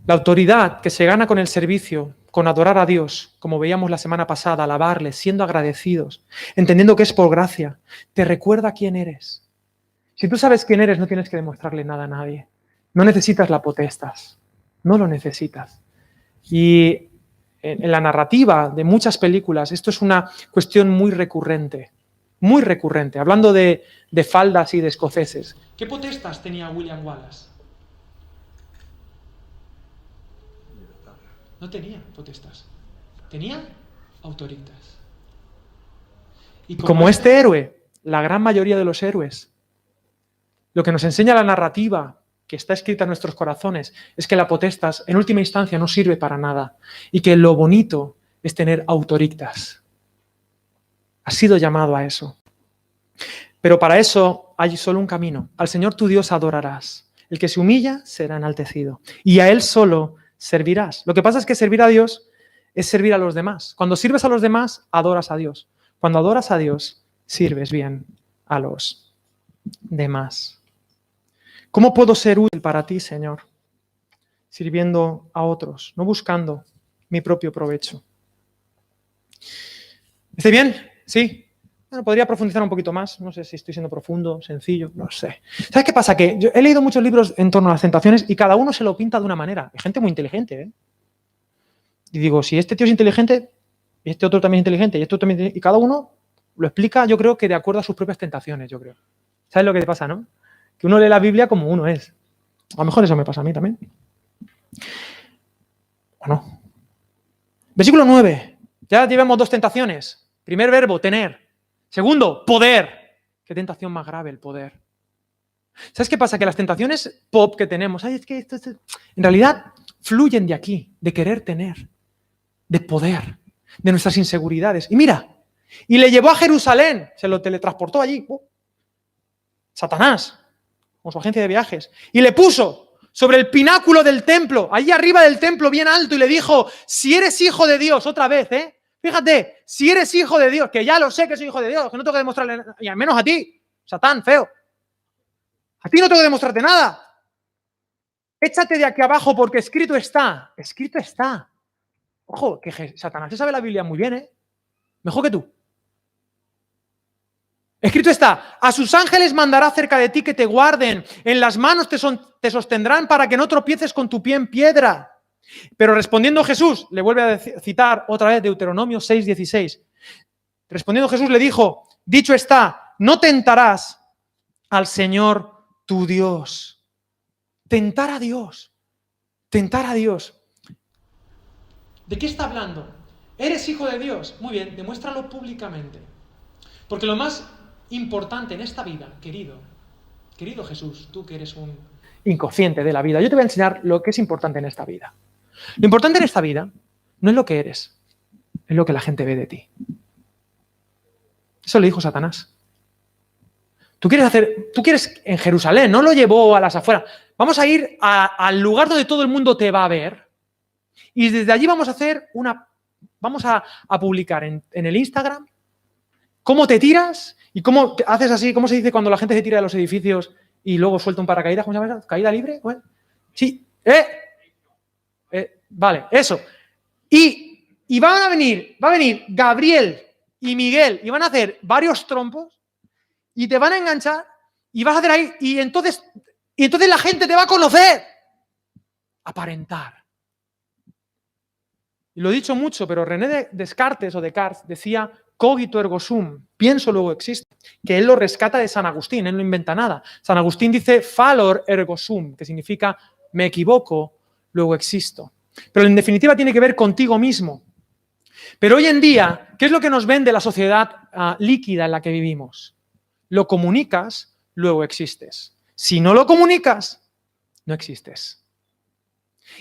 La autoridad que se gana con el servicio, con adorar a Dios, como veíamos la semana pasada, alabarle, siendo agradecidos, entendiendo que es por gracia, te recuerda quién eres. Si tú sabes quién eres, no tienes que demostrarle nada a nadie. No necesitas la potestas. No lo necesitas. Y en la narrativa de muchas películas, esto es una cuestión muy recurrente. Muy recurrente. Hablando de faldas y de escoceses. ¿Qué potestas tenía William Wallace? No tenía potestas. Tenía autoridades. Y como este héroe, la gran mayoría de los héroes, lo que nos enseña la narrativa que está escrita en nuestros corazones es que la potestas, en última instancia, no sirve para nada. Y que lo bonito es tener autoridades. Has sido llamado a eso. Pero para eso hay solo un camino. Al Señor tu Dios adorarás. El que se humilla será enaltecido. Y a Él solo servirás. Lo que pasa es que servir a Dios es servir a los demás. Cuando sirves a los demás, adoras a Dios. Cuando adoras a Dios, sirves bien a los demás. ¿Cómo puedo ser útil para ti, Señor? Sirviendo a otros, no buscando mi propio provecho. ¿Está bien? Sí. Bueno, podría profundizar un poquito más. No sé si estoy siendo profundo, sencillo, no sé. ¿Sabes qué pasa? Que yo he leído muchos libros en torno a las tentaciones y cada uno se lo pinta de una manera. Hay gente muy inteligente, ¿eh? Y digo, si este tío es inteligente, y este otro también es inteligente, y este otro también, y cada uno lo explica, yo creo que de acuerdo a sus propias tentaciones, yo creo. ¿Sabes lo que te pasa, no? Que uno lee la Biblia como uno es. A lo mejor eso me pasa a mí también. Bueno. Versículo 9. Ya llevamos 2 tentaciones. Primer verbo, tener. Segundo, poder. Qué tentación más grave el poder. ¿Sabes qué pasa? Que las tentaciones pop que tenemos, es que esto, en realidad fluyen de aquí, de querer tener, de poder, de nuestras inseguridades. Y mira, y le llevó a Jerusalén, se lo teletransportó allí. Satanás, con su agencia de viajes, y le puso sobre el pináculo del templo, allí arriba del templo, bien alto, y le dijo, si eres hijo de Dios, otra vez, fíjate, si eres hijo de Dios, que ya lo sé que soy hijo de Dios, que no tengo que demostrarle, y al menos a ti, Satán, feo, a ti no tengo que demostrarte nada. Échate de aquí abajo porque escrito está. Escrito está. Ojo, que Satanás se sabe la Biblia muy bien, mejor que tú. Escrito está, a sus ángeles mandará cerca de ti que te guarden, en las manos te sostendrán para que no tropieces con tu pie en piedra. Pero respondiendo Jesús, le vuelve a citar otra vez Deuteronomio 6:16. Respondiendo Jesús le dijo, dicho está, no tentarás al Señor tu Dios. Tentar a Dios. Tentar a Dios. ¿De qué está hablando? ¿Eres hijo de Dios? Muy bien, demuéstralo públicamente. Porque lo más importante en esta vida, querido Jesús, tú que eres un inconsciente de la vida, yo te voy a enseñar lo que es importante en esta vida. Lo importante en esta vida no es lo que eres, es lo que la gente ve de ti. Eso le dijo Satanás. Tú quieres en Jerusalén, no lo llevó a las afueras. Vamos a ir al lugar donde todo el mundo te va a ver y desde allí vamos a publicar en el Instagram cómo te tiras y cómo haces así, cómo se dice cuando la gente se tira de los edificios y luego suelta un paracaídas, ¿cómo se llama eso? ¿Caída libre? Bueno, sí, vale, eso. Y va a venir Gabriel y Miguel y van a hacer varios trompos y te van a enganchar y vas a hacer ahí y entonces la gente te va a conocer. Aparentar. Y lo he dicho mucho, pero René Descartes decía cogito ergo sum, pienso luego existo, que él lo rescata de San Agustín, él no inventa nada. San Agustín dice fallor ergo sum, que significa me equivoco, luego existo. Pero en definitiva tiene que ver contigo mismo. Pero hoy en día, ¿qué es lo que nos vende la sociedad líquida en la que vivimos? Lo comunicas, luego existes. Si no lo comunicas, no existes.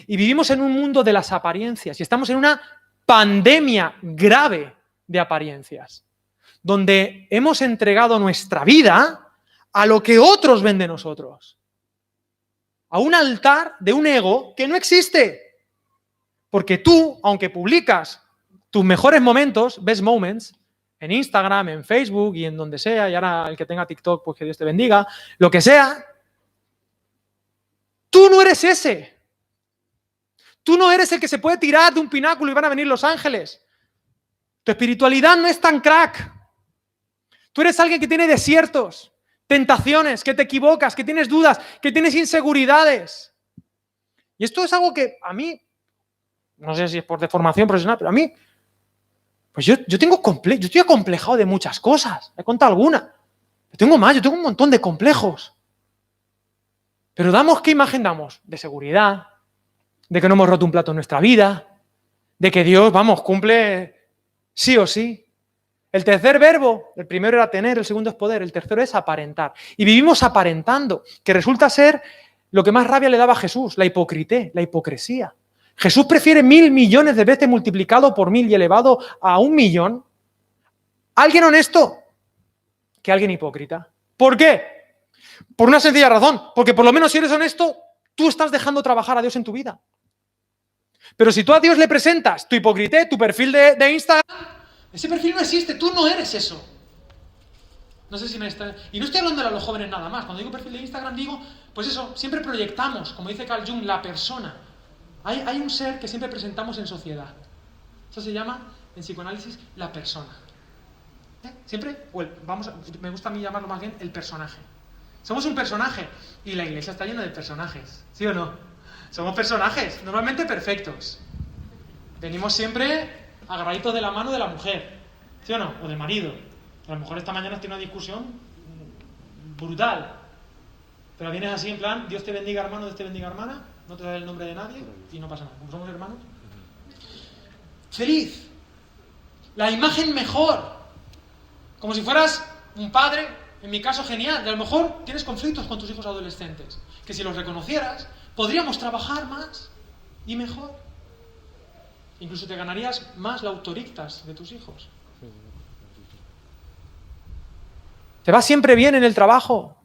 Y vivimos en un mundo de las apariencias y estamos en una pandemia grave de apariencias, donde hemos entregado nuestra vida a lo que otros ven de nosotros, a un altar de un ego que no existe. Porque tú, aunque publicas tus mejores momentos, best moments, en Instagram, en Facebook y en donde sea, y ahora el que tenga TikTok, pues que Dios te bendiga, lo que sea, tú no eres ese. Tú no eres el que se puede tirar de un pináculo y van a venir los ángeles. Tu espiritualidad no es tan crack. Tú eres alguien que tiene desiertos, tentaciones, que te equivocas, que tienes dudas, que tienes inseguridades. Y esto es algo que a mí, no sé si es por deformación profesional, pero a mí, pues yo estoy acomplejado de muchas cosas. He contado alguna. Yo tengo un montón de complejos. Pero ¿qué imagen damos? De seguridad, de que no hemos roto un plato en nuestra vida, de que Dios, cumple sí o sí. El tercer verbo, el primero era tener, el segundo es poder, el tercero es aparentar. Y vivimos aparentando, que resulta ser lo que más rabia le daba a Jesús, la hipocresía. Jesús prefiere 1.000 millones de veces multiplicado por 1.000 y elevado a 1.000.000 alguien honesto que alguien hipócrita. ¿Por qué? Por una sencilla razón, porque por lo menos si eres honesto, tú estás dejando trabajar a Dios en tu vida. Pero si tú a Dios le presentas tu hipocrité, tu perfil de Instagram, ese perfil no existe, tú no eres eso. No sé si me está... Y no estoy hablando de los jóvenes nada más. Cuando digo perfil de Instagram digo, pues eso, siempre proyectamos, como dice Carl Jung, la persona. Hay un ser que siempre presentamos en sociedad. Eso se llama, en psicoanálisis, la persona. Siempre, me gusta a mí llamarlo más bien el personaje. Somos un personaje y la iglesia está llena de personajes, ¿sí o no? Somos personajes, normalmente perfectos. Venimos siempre agarraditos de la mano de la mujer, ¿sí o no? O del marido. A lo mejor esta mañana tiene una discusión brutal. Pero vienes así en plan, Dios te bendiga hermano, Dios te bendiga hermana, no te das el nombre de nadie y no pasa nada. Como somos hermanos. Feliz. La imagen mejor. Como si fueras un padre, en mi caso genial, y a lo mejor tienes conflictos con tus hijos adolescentes, que si los reconocieras, podríamos trabajar más y mejor. Incluso te ganarías más la autorictas de tus hijos. ¿Te va siempre bien en el trabajo?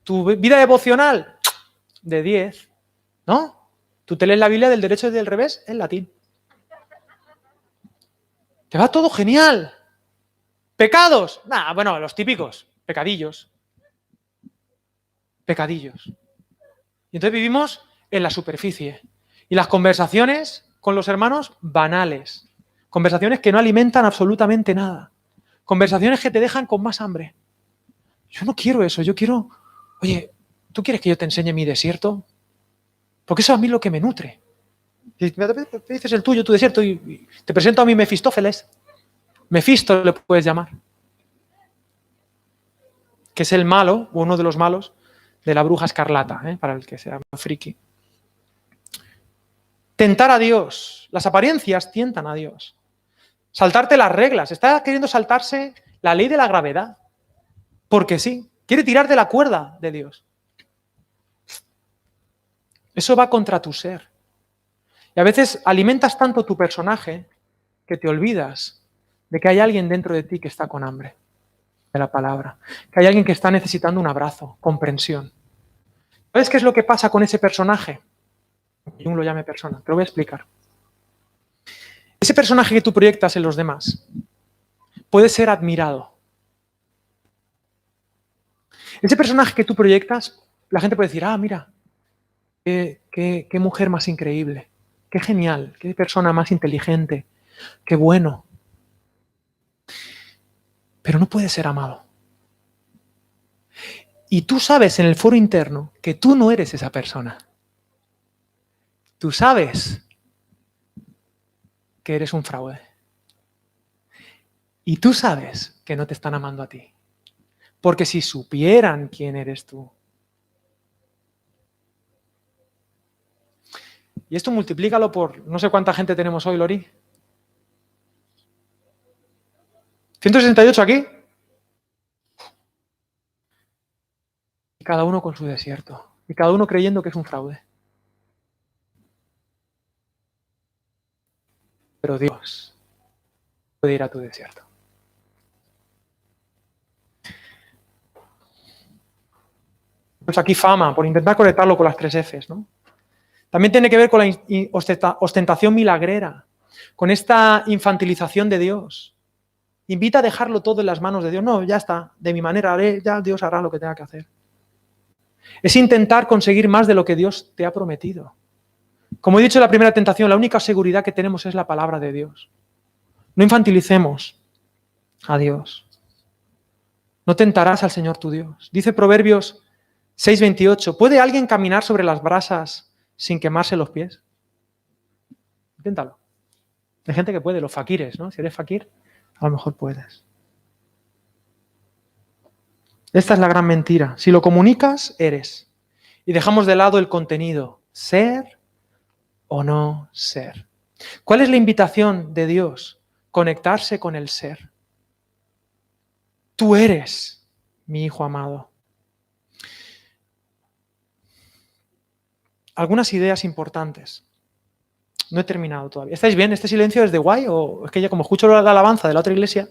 ¿Tu vida devocional? De 10. ¿No? Tú te lees la Biblia del derecho y del revés en latín. Te va todo genial. ¿Pecados? Nah, bueno, los típicos. Pecadillos. Pecadillos. Y entonces vivimos en la superficie. Y las conversaciones con los hermanos, banales. Conversaciones que no alimentan absolutamente nada. Conversaciones que te dejan con más hambre. Yo no quiero eso, yo quiero... Oye, ¿tú quieres que yo te enseñe mi desierto? Porque eso a mí es lo que me nutre. Y me dices el tuyo, tu desierto, y te presento a mi Mefistófeles. Mefisto le puedes llamar. Que es el malo, o uno de los malos, de la bruja escarlata, para el que sea friki. Tentar a Dios. Las apariencias tientan a Dios. Saltarte las reglas. Está queriendo saltarse la ley de la gravedad. Porque sí. Quiere tirar de la cuerda de Dios. Eso va contra tu ser. Y a veces alimentas tanto tu personaje que te olvidas de que hay alguien dentro de ti que está con hambre de la palabra. Que hay alguien que está necesitando un abrazo, comprensión. ¿Sabes qué es lo que pasa con ese personaje? Jung lo llame persona. Te lo voy a explicar. Ese personaje que tú proyectas en los demás puede ser admirado. Ese personaje que tú proyectas, la gente puede decir, mira, qué mujer más increíble, qué genial, qué persona más inteligente, qué bueno. Pero no puede ser amado. Y tú sabes en el foro interno que tú no eres esa persona. Tú sabes que eres un fraude. Y tú sabes que no te están amando a ti. Porque si supieran quién eres tú. Y esto multiplícalo por no sé cuánta gente tenemos hoy, Lori. 168 aquí. Y cada uno con su desierto. Y cada uno creyendo que es un fraude. Pero Dios puede ir a tu desierto. Pues aquí fama, por intentar conectarlo con las 3 Fs, ¿no? También tiene que ver con la ostentación milagrera, con esta infantilización de Dios. Invita a dejarlo todo en las manos de Dios. No, ya está, de mi manera haré, ya Dios hará lo que tenga que hacer. Es intentar conseguir más de lo que Dios te ha prometido. Como he dicho en la primera tentación, la única seguridad que tenemos es la palabra de Dios. No infantilicemos a Dios. No tentarás al Señor tu Dios. Dice Proverbios 6:28, ¿puede alguien caminar sobre las brasas sin quemarse los pies? Inténtalo. Hay gente que puede, los faquires, ¿no? Si eres faquir, a lo mejor puedes. Esta es la gran mentira. Si lo comunicas, eres. Y dejamos de lado el contenido. Ser o no ser. ¿Cuál es la invitación de Dios? Conectarse con el ser. Tú eres mi hijo amado. Algunas ideas importantes. No he terminado todavía. ¿Estáis bien? ¿Este silencio es de guay? ¿O es que ya como escucho la alabanza de la otra iglesia,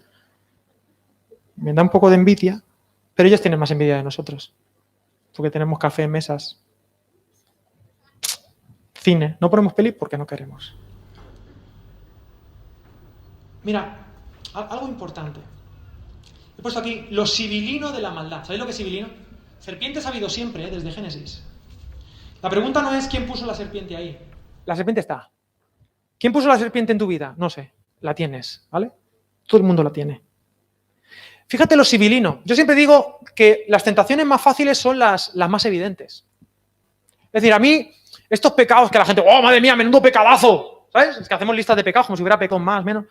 me da un poco de envidia? Pero ellos tienen más envidia de nosotros. Porque tenemos café en mesas. Cine. No ponemos peli porque no queremos. Mira, algo importante. He puesto aquí lo sibilino de la maldad. ¿Sabéis lo que es sibilino? Serpientes ha habido siempre, desde Génesis. La pregunta no es quién puso la serpiente ahí. La serpiente está. ¿Quién puso la serpiente en tu vida? No sé. La tienes, ¿vale? Todo el mundo la tiene. Fíjate lo sibilino. Yo siempre digo que las tentaciones más fáciles son las más evidentes. Es decir, a mí, estos pecados que la gente, ¡oh, madre mía, menudo pecadazo! ¿Sabes? Es que hacemos listas de pecados como si hubiera pecado más, menos.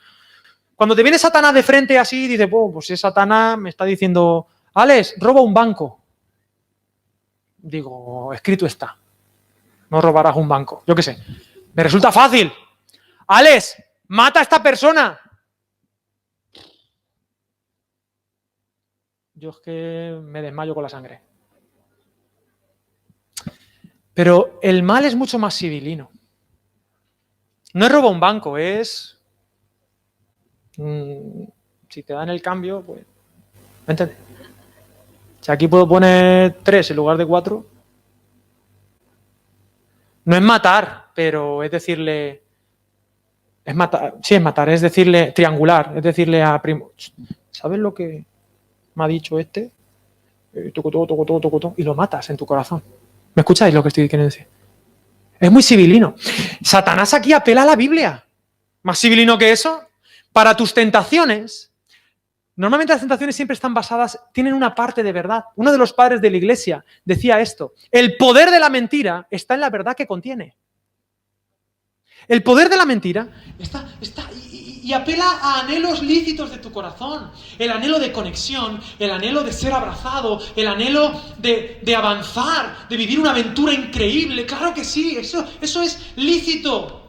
Cuando te viene Satanás de frente así, dices, pues si Satanás me está diciendo, Alex, roba un banco. Digo, escrito está. No robarás un banco. Yo qué sé. Me resulta fácil. Alex, mata a esta persona. Yo es que me desmayo con la sangre. Pero el mal es mucho más civilino. No es robar un banco, es... si te dan el cambio, pues... ¿Me entiendes? Si aquí puedo poner 3 en lugar de 4... No es matar, pero es decirle... Es matar, sí es matar, es decirle triangular, es decirle a primo, ¿sabes lo que me ha dicho este? Y lo matas en tu corazón. ¿Me escucháis lo que estoy queriendo decir? Es muy civilino. Satanás aquí apela a la Biblia. ¿Más civilino que eso? Para tus tentaciones. Normalmente las tentaciones siempre están basadas, tienen una parte de verdad. Uno de los padres de la iglesia decía esto: el poder de la mentira está en la verdad que contiene. El poder de la mentira está y apela a anhelos lícitos de tu corazón. El anhelo de conexión, el anhelo de ser abrazado, el anhelo de avanzar, de vivir una aventura increíble. Claro que sí, eso es lícito.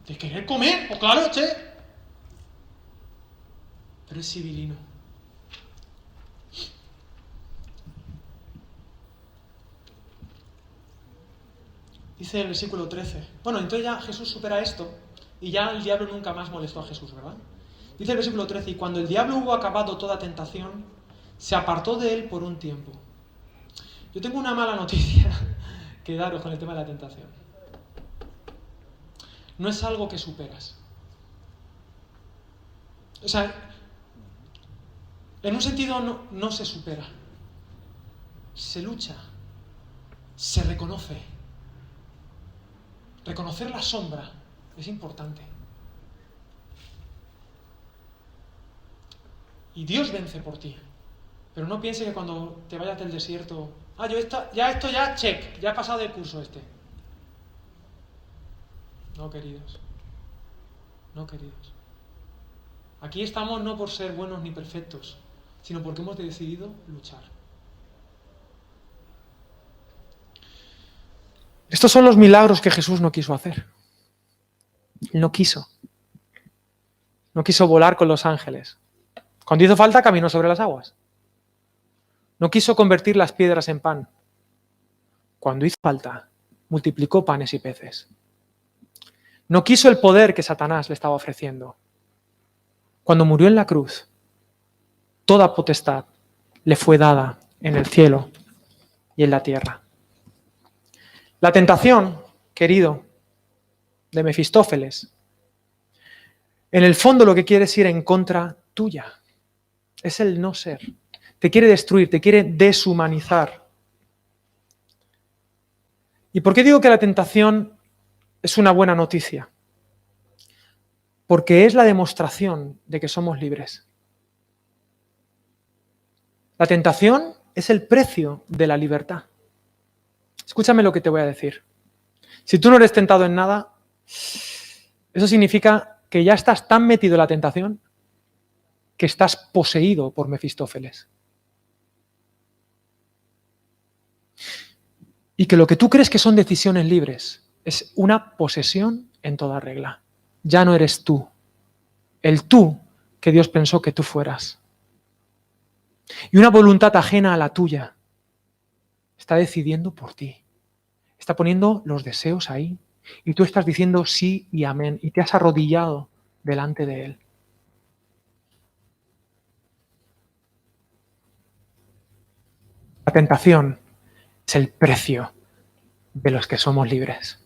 ¿De querer comer? Pues claro, che. Pero es civilino. Dice el versículo 13. Bueno, entonces ya Jesús supera esto y ya el diablo nunca más molestó a Jesús, ¿verdad? Dice el versículo 13, y cuando el diablo hubo acabado toda tentación, se apartó de él por un tiempo. Yo tengo una mala noticia que daros con el tema de la tentación. No es algo que superas. O sea, en un sentido no se supera. Se lucha. Se reconoce. Reconocer la sombra es importante. Y Dios vence por ti. Pero no piense que cuando te vayas del desierto... esto ya, check, ya he pasado de curso este. No, queridos. No, queridos. Aquí estamos no por ser buenos ni perfectos, sino porque hemos decidido luchar. Estos son los milagros que Jesús no quiso hacer. No quiso. No quiso volar con los ángeles. Cuando hizo falta, caminó sobre las aguas. No quiso convertir las piedras en pan. Cuando hizo falta, multiplicó panes y peces. No quiso el poder que Satanás le estaba ofreciendo. Cuando murió en la cruz, toda potestad le fue dada en el cielo y en la tierra. La tentación, querido, de Mefistófeles, en el fondo lo que quiere es ir en contra tuya. Es el no ser. Te quiere destruir, te quiere deshumanizar. ¿Y por qué digo que la tentación es una buena noticia? Porque es la demostración de que somos libres. La tentación es el precio de la libertad. Escúchame lo que te voy a decir. Si tú no eres tentado en nada, eso significa que ya estás tan metido en la tentación que estás poseído por Mefistófeles. Y que lo que tú crees que son decisiones libres es una posesión en toda regla. Ya no eres tú, el tú que Dios pensó que tú fueras. Y una voluntad ajena a la tuya está decidiendo por ti. Está poniendo los deseos ahí y tú estás diciendo sí y amén y te has arrodillado delante de Él. La tentación es el precio de los que somos libres.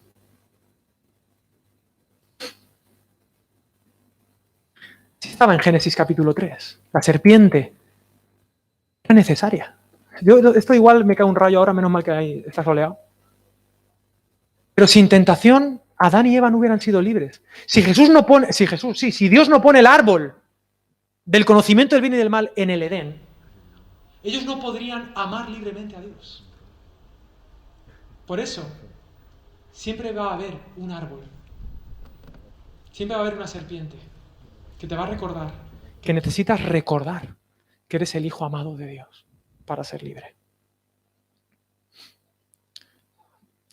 Sí, estaba en Génesis capítulo 3. La serpiente era necesaria. Esto igual me cae un rayo ahora, menos mal que ahí está soleado. Pero sin tentación, Adán y Eva no hubieran sido libres. Si Dios no pone el árbol del conocimiento del bien y del mal en el Edén, ellos no podrían amar libremente a Dios. Por eso, siempre va a haber un árbol. Siempre va a haber una serpiente que te va a recordar que necesitas recordar que eres el hijo amado de Dios para ser libre.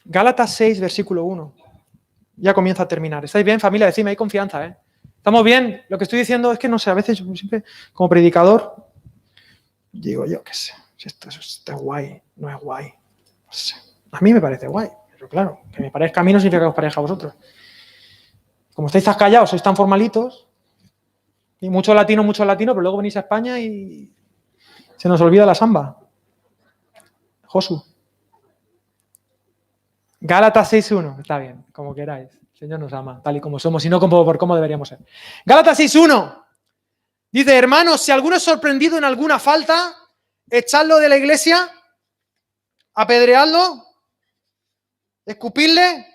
Gálatas 6, versículo 1. Ya comienza a terminar. ¿Estáis bien, familia? Decidme, hay confianza, ¿eh? ¿Estamos bien? Lo que estoy diciendo es que, no sé, a veces yo siempre, como predicador, digo yo, qué sé, si esto es guay, no es guay. No sé. A mí me parece guay, pero claro, que me parezca a mí no significa que os parezca a vosotros. Como estáis tan callados, sois tan formalitos, y mucho latino, pero luego venís a España y se nos olvida la samba. Josu. Gálatas 6.1, está bien, como queráis. El Señor nos ama, tal y como somos, y no como por cómo deberíamos ser. Gálatas 6.1 dice, hermanos, si alguno es sorprendido en alguna falta, echadlo de la iglesia, apedreadlo, escupidle,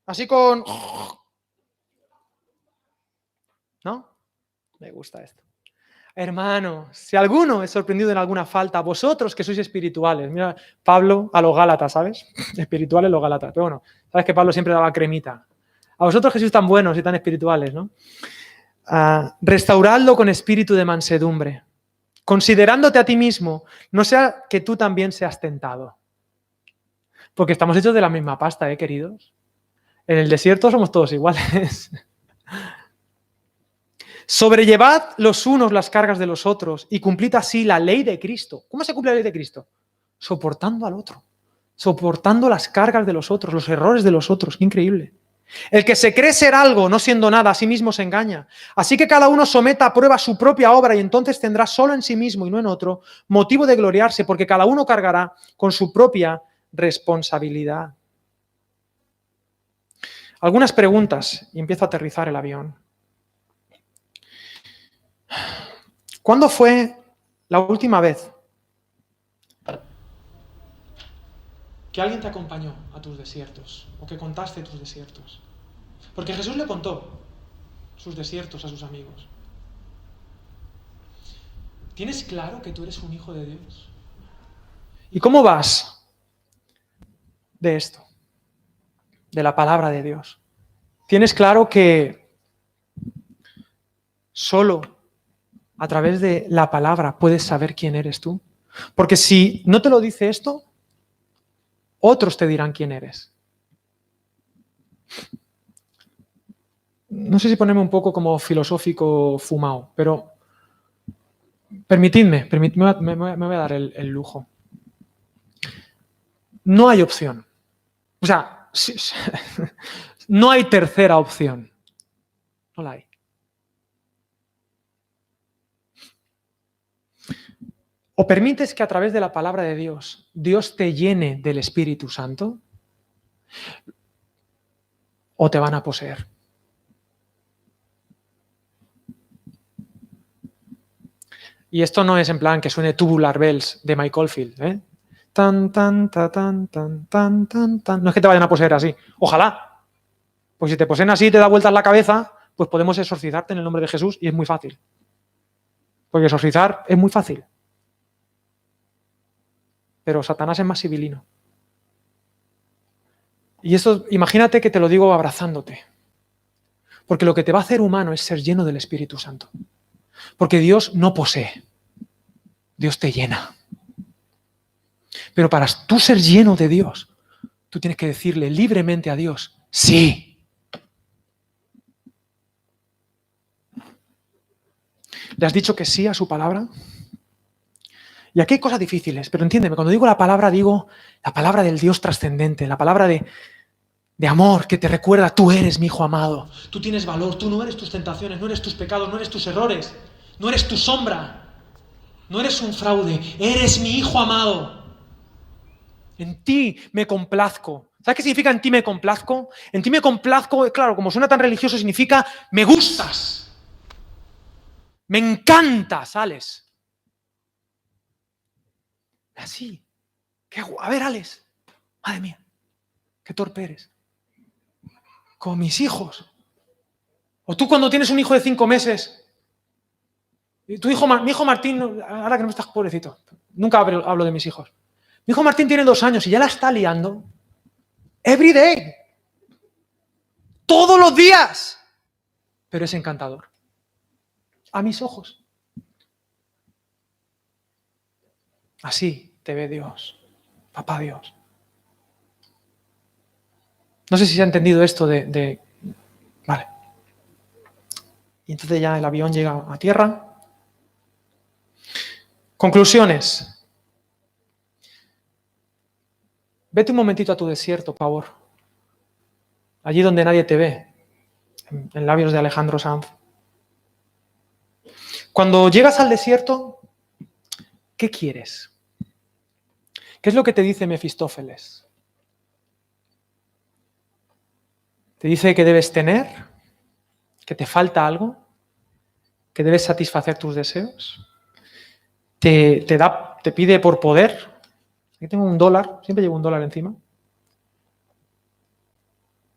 así con... ¿No? Me gusta esto. Hermano, si alguno es sorprendido en alguna falta, vosotros que sois espirituales, mira, Pablo a los Gálatas, ¿sabes? Espirituales los Gálatas, pero bueno, sabes que Pablo siempre daba cremita. A vosotros que sois tan buenos y tan espirituales, ¿no? Restauradlo con espíritu de mansedumbre, considerándote a ti mismo, no sea que tú también seas tentado. Porque estamos hechos de la misma pasta, queridos. En el desierto somos todos iguales. Sobrellevad los unos las cargas de los otros y cumplid así la ley de Cristo. ¿Cómo se cumple la ley de Cristo? Soportando al otro, soportando las cargas de los otros, los errores de los otros. ¡Qué increíble! El que se cree ser algo, no siendo nada, a sí mismo se engaña. Así que cada uno someta a prueba su propia obra y entonces tendrá solo en sí mismo y no en otro motivo de gloriarse, porque cada uno cargará con su propia responsabilidad. Algunas preguntas y empiezo a aterrizar el avión. ¿Cuándo fue la última vez que alguien te acompañó a tus desiertos o que contaste tus desiertos? Porque Jesús le contó sus desiertos a sus amigos. ¿Tienes claro que tú eres un hijo de Dios? ¿Y cómo vas de esto? De la palabra de Dios. ¿Tienes claro que solo a través de la palabra puedes saber quién eres tú? Porque si no te lo dice esto, otros te dirán quién eres. No sé si ponerme un poco como filosófico fumado, pero permitidme, me voy a dar el lujo. No hay opción. O sea, no hay tercera opción. No la hay. O permites que a través de la palabra de Dios, Dios te llene del Espíritu Santo, o te van a poseer. Y esto no es en plan que suene Tubular Bells de Mike Oldfield, ¿eh? Tan, tan, ta, tan, tan, tan, tan, tan. No es que te vayan a poseer así. Ojalá. Pues si te poseen así y te da vueltas la cabeza, pues podemos exorcizarte en el nombre de Jesús y es muy fácil. Porque exorcizar es muy fácil. Pero Satanás es más civilino. Y esto, imagínate que te lo digo abrazándote. Porque lo que te va a hacer humano es ser lleno del Espíritu Santo. Porque Dios no posee. Dios te llena. Pero para tú ser lleno de Dios, tú tienes que decirle libremente a Dios, sí. ¿Le has dicho que sí a su palabra? Y aquí hay cosas difíciles, pero entiéndeme, cuando digo la palabra del Dios trascendente, la palabra de amor que te recuerda, tú eres mi hijo amado. Tú tienes valor, tú no eres tus tentaciones, no eres tus pecados, no eres tus errores, no eres tu sombra, no eres un fraude, eres mi hijo amado. En ti me complazco. ¿Sabes qué significa en ti me complazco? En ti me complazco, claro, como suena tan religioso, significa me gustas. Me encantas, Alex. Así. A ver, Alex. Madre mía, qué torpe eres. Con mis hijos. O tú cuando tienes un hijo de 5 meses. Y mi hijo Martín, ahora que no estás pobrecito, nunca hablo de mis hijos. Mi hijo Martín tiene 2 años y ya la está liando. Every day. Todos los días. Pero es encantador. A mis ojos. Así te ve Dios. Papá Dios. No sé si se ha entendido esto de... Vale. Y entonces ya el avión llega a tierra. Conclusiones. Vete un momentito a tu desierto, por favor. Allí donde nadie te ve. En labios de Alejandro Sanz. Cuando llegas al desierto, ¿qué quieres? ¿Qué es lo que te dice Mefistófeles? Te dice que debes tener, que te falta algo, que debes satisfacer tus deseos. Te pide por poder. Aquí tengo $1, siempre llevo $1 encima.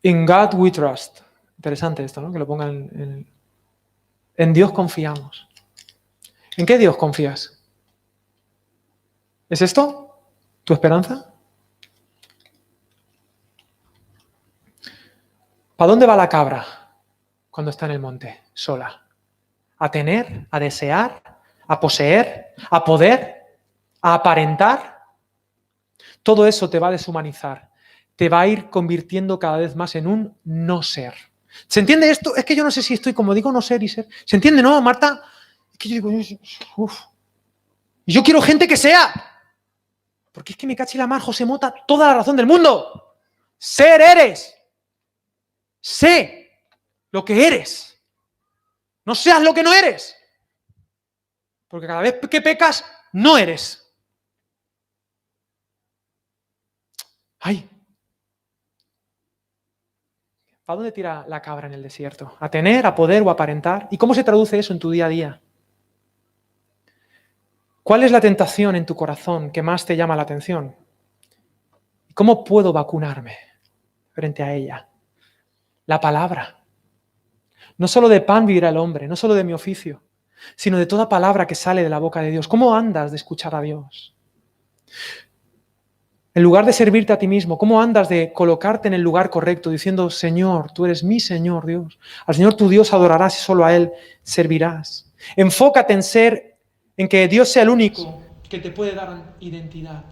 In God we trust. Interesante esto, ¿no? Que lo pongan en Dios confiamos. ¿En qué Dios confías? ¿Es esto tu esperanza? ¿Para dónde va la cabra cuando está en el monte, sola? ¿A tener, a desear, a poseer, a poder, a aparentar? Todo eso te va a deshumanizar, te va a ir convirtiendo cada vez más en un no ser. ¿Se entiende esto? Es que yo no sé si estoy, como digo, no ser y ser. ¿Se entiende, no, Marta? Es que yo digo, uff. Y yo quiero gente que sea. Porque es que me cachi la mar, José Mota, toda la razón del mundo. Ser eres. Sé lo que eres. No seas lo que no eres. Porque cada vez que pecas, no eres. ¡Ay! ¿Para dónde tira la cabra en el desierto? ¿A tener, a poder o a aparentar? ¿Y cómo se traduce eso en tu día a día? ¿Cuál es la tentación en tu corazón que más te llama la atención? ¿Cómo puedo vacunarme frente a ella? La palabra. No solo de pan vivirá el hombre, no solo de mi oficio, sino de toda palabra que sale de la boca de Dios. ¿Cómo andas de escuchar a Dios? En lugar de servirte a ti mismo, ¿cómo andas de colocarte en el lugar correcto diciendo, Señor, tú eres mi Señor Dios? Al Señor tu Dios adorarás y solo a Él servirás. Enfócate en que Dios sea el único que te puede dar identidad.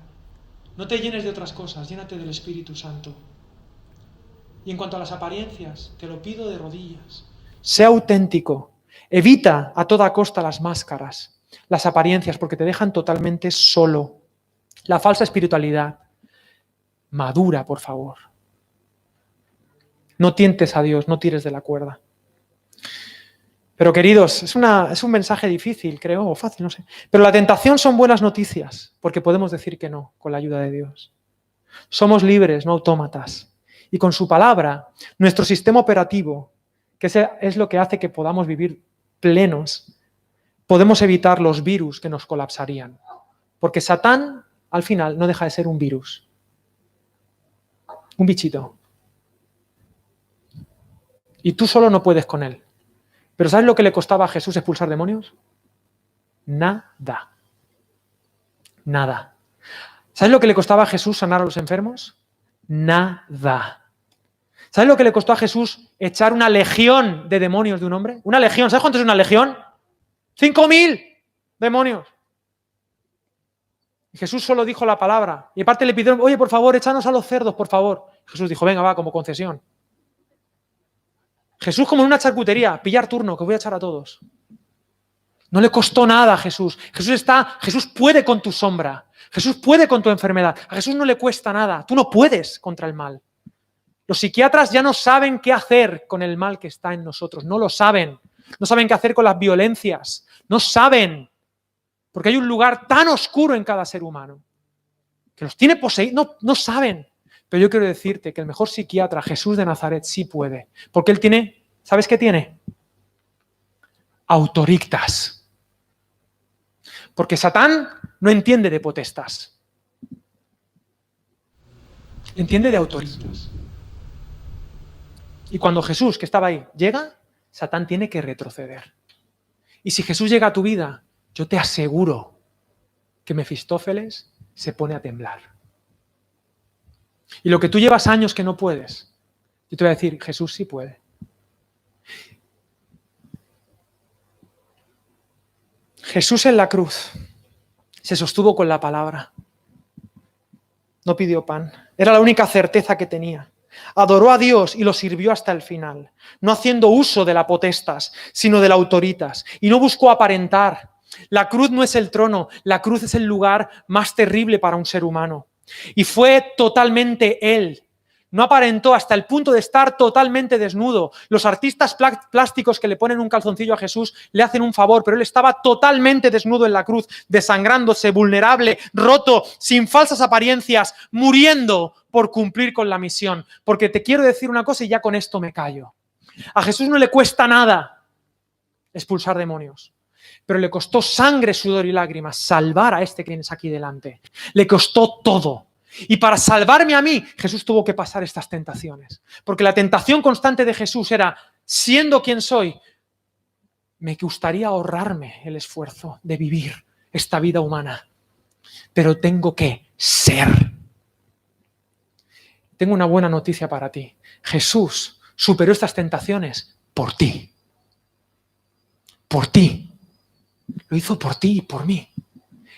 No te llenes de otras cosas, llénate del Espíritu Santo. Y en cuanto a las apariencias, te lo pido de rodillas. Sea auténtico. Evita a toda costa las máscaras, las apariencias, porque te dejan totalmente solo. La falsa espiritualidad. Madura, por favor. No tientes a Dios, no tires de la cuerda. Pero queridos, es un mensaje difícil, creo, o fácil, no sé. Pero la tentación son buenas noticias, porque podemos decir que no, con la ayuda de Dios. Somos libres, no autómatas. Y con su palabra, nuestro sistema operativo, que es lo que hace que podamos vivir plenos, podemos evitar los virus que nos colapsarían. Porque Satán, al final, no deja de ser un virus. Un bichito. Y tú solo no puedes con él. ¿Pero sabes lo que le costaba a Jesús expulsar demonios? Nada. Nada. ¿Sabes lo que le costaba a Jesús sanar a los enfermos? Nada. ¿Sabes lo que le costó a Jesús echar una legión de demonios de un hombre? Una legión. ¿Sabes cuánto es una legión? 5.000 demonios. Y Jesús solo dijo la palabra. Y aparte le pidieron, oye, por favor, échanos a los cerdos, por favor. Jesús dijo, venga, va, como concesión. Jesús como en una charcutería, pillar turno, que voy a echar a todos. No le costó nada a Jesús. Jesús puede con tu sombra. Jesús puede con tu enfermedad. A Jesús no le cuesta nada. Tú no puedes contra el mal. Los psiquiatras ya no saben qué hacer con el mal que está en nosotros. No lo saben. No saben qué hacer con las violencias. No saben. Porque hay un lugar tan oscuro en cada ser humano que los tiene poseídos. No saben. Pero yo quiero decirte que el mejor psiquiatra, Jesús de Nazaret, sí puede. Porque él tiene, ¿sabes qué tiene? Autorictas. Porque Satán no entiende de potestas. Entiende de autorictas. Y cuando Jesús, que estaba ahí, llega, Satán tiene que retroceder. Y si Jesús llega a tu vida, yo te aseguro que Mefistófeles se pone a temblar. Y lo que tú llevas años que no puedes, yo te voy a decir, Jesús sí puede. Jesús en la cruz se sostuvo con la palabra. No pidió pan. Era la única certeza que tenía. Adoró a Dios y lo sirvió hasta el final, no haciendo uso de la potestas, sino de la autoritas. Y no buscó aparentar. La cruz no es el trono, la cruz es el lugar más terrible para un ser humano. Y fue totalmente Él No aparentó hasta el punto de estar totalmente desnudo. Los artistas plásticos que le ponen un calzoncillo a Jesús le hacen un favor, pero él estaba totalmente desnudo en la cruz, desangrándose, vulnerable, roto, sin falsas apariencias, muriendo por cumplir con la misión. Porque te quiero decir una cosa y ya con esto me callo. A Jesús no le cuesta nada expulsar demonios, pero le costó sangre, sudor y lágrimas salvar a este que tienes aquí delante. Le costó todo. Y para salvarme a mí, Jesús tuvo que pasar estas tentaciones. Porque la tentación constante de Jesús era, siendo quien soy, me gustaría ahorrarme el esfuerzo de vivir esta vida humana. Pero tengo que ser. Tengo una buena noticia para ti. Jesús superó estas tentaciones por ti. Por ti. Lo hizo por ti y por mí.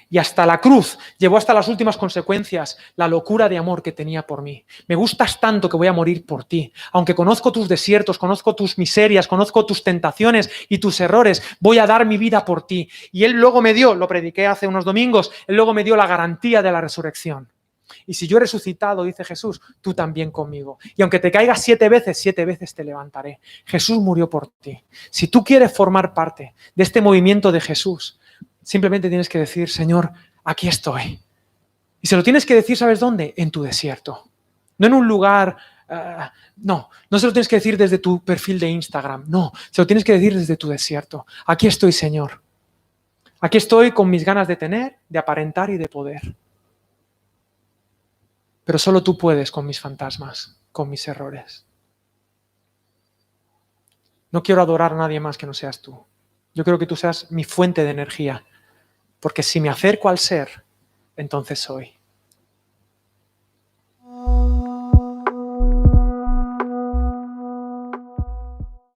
Y hasta la cruz llevó hasta las últimas consecuencias la locura de amor que tenía por mí. Me gustas tanto que voy a morir por ti. Aunque conozco tus desiertos, conozco tus miserias, conozco tus tentaciones y tus errores, voy a dar mi vida por ti. Y Él luego me dio, lo prediqué hace unos domingos, Él luego me dio la garantía de la resurrección. Y si yo he resucitado, dice Jesús, tú también conmigo. Y aunque te caigas 7 veces te levantaré. Jesús murió por ti. Si tú quieres formar parte de este movimiento de Jesús, simplemente tienes que decir, Señor, aquí estoy. Y se lo tienes que decir, ¿sabes dónde? En tu desierto. No en un lugar, no se lo tienes que decir desde tu perfil de Instagram, no, se lo tienes que decir desde tu desierto. Aquí estoy, Señor. Aquí estoy con mis ganas de tener, de aparentar y de poder. Pero solo tú puedes con mis fantasmas, con mis errores. No quiero adorar a nadie más que no seas tú. Yo quiero que tú seas mi fuente de energía. Porque si me acerco al ser, entonces soy.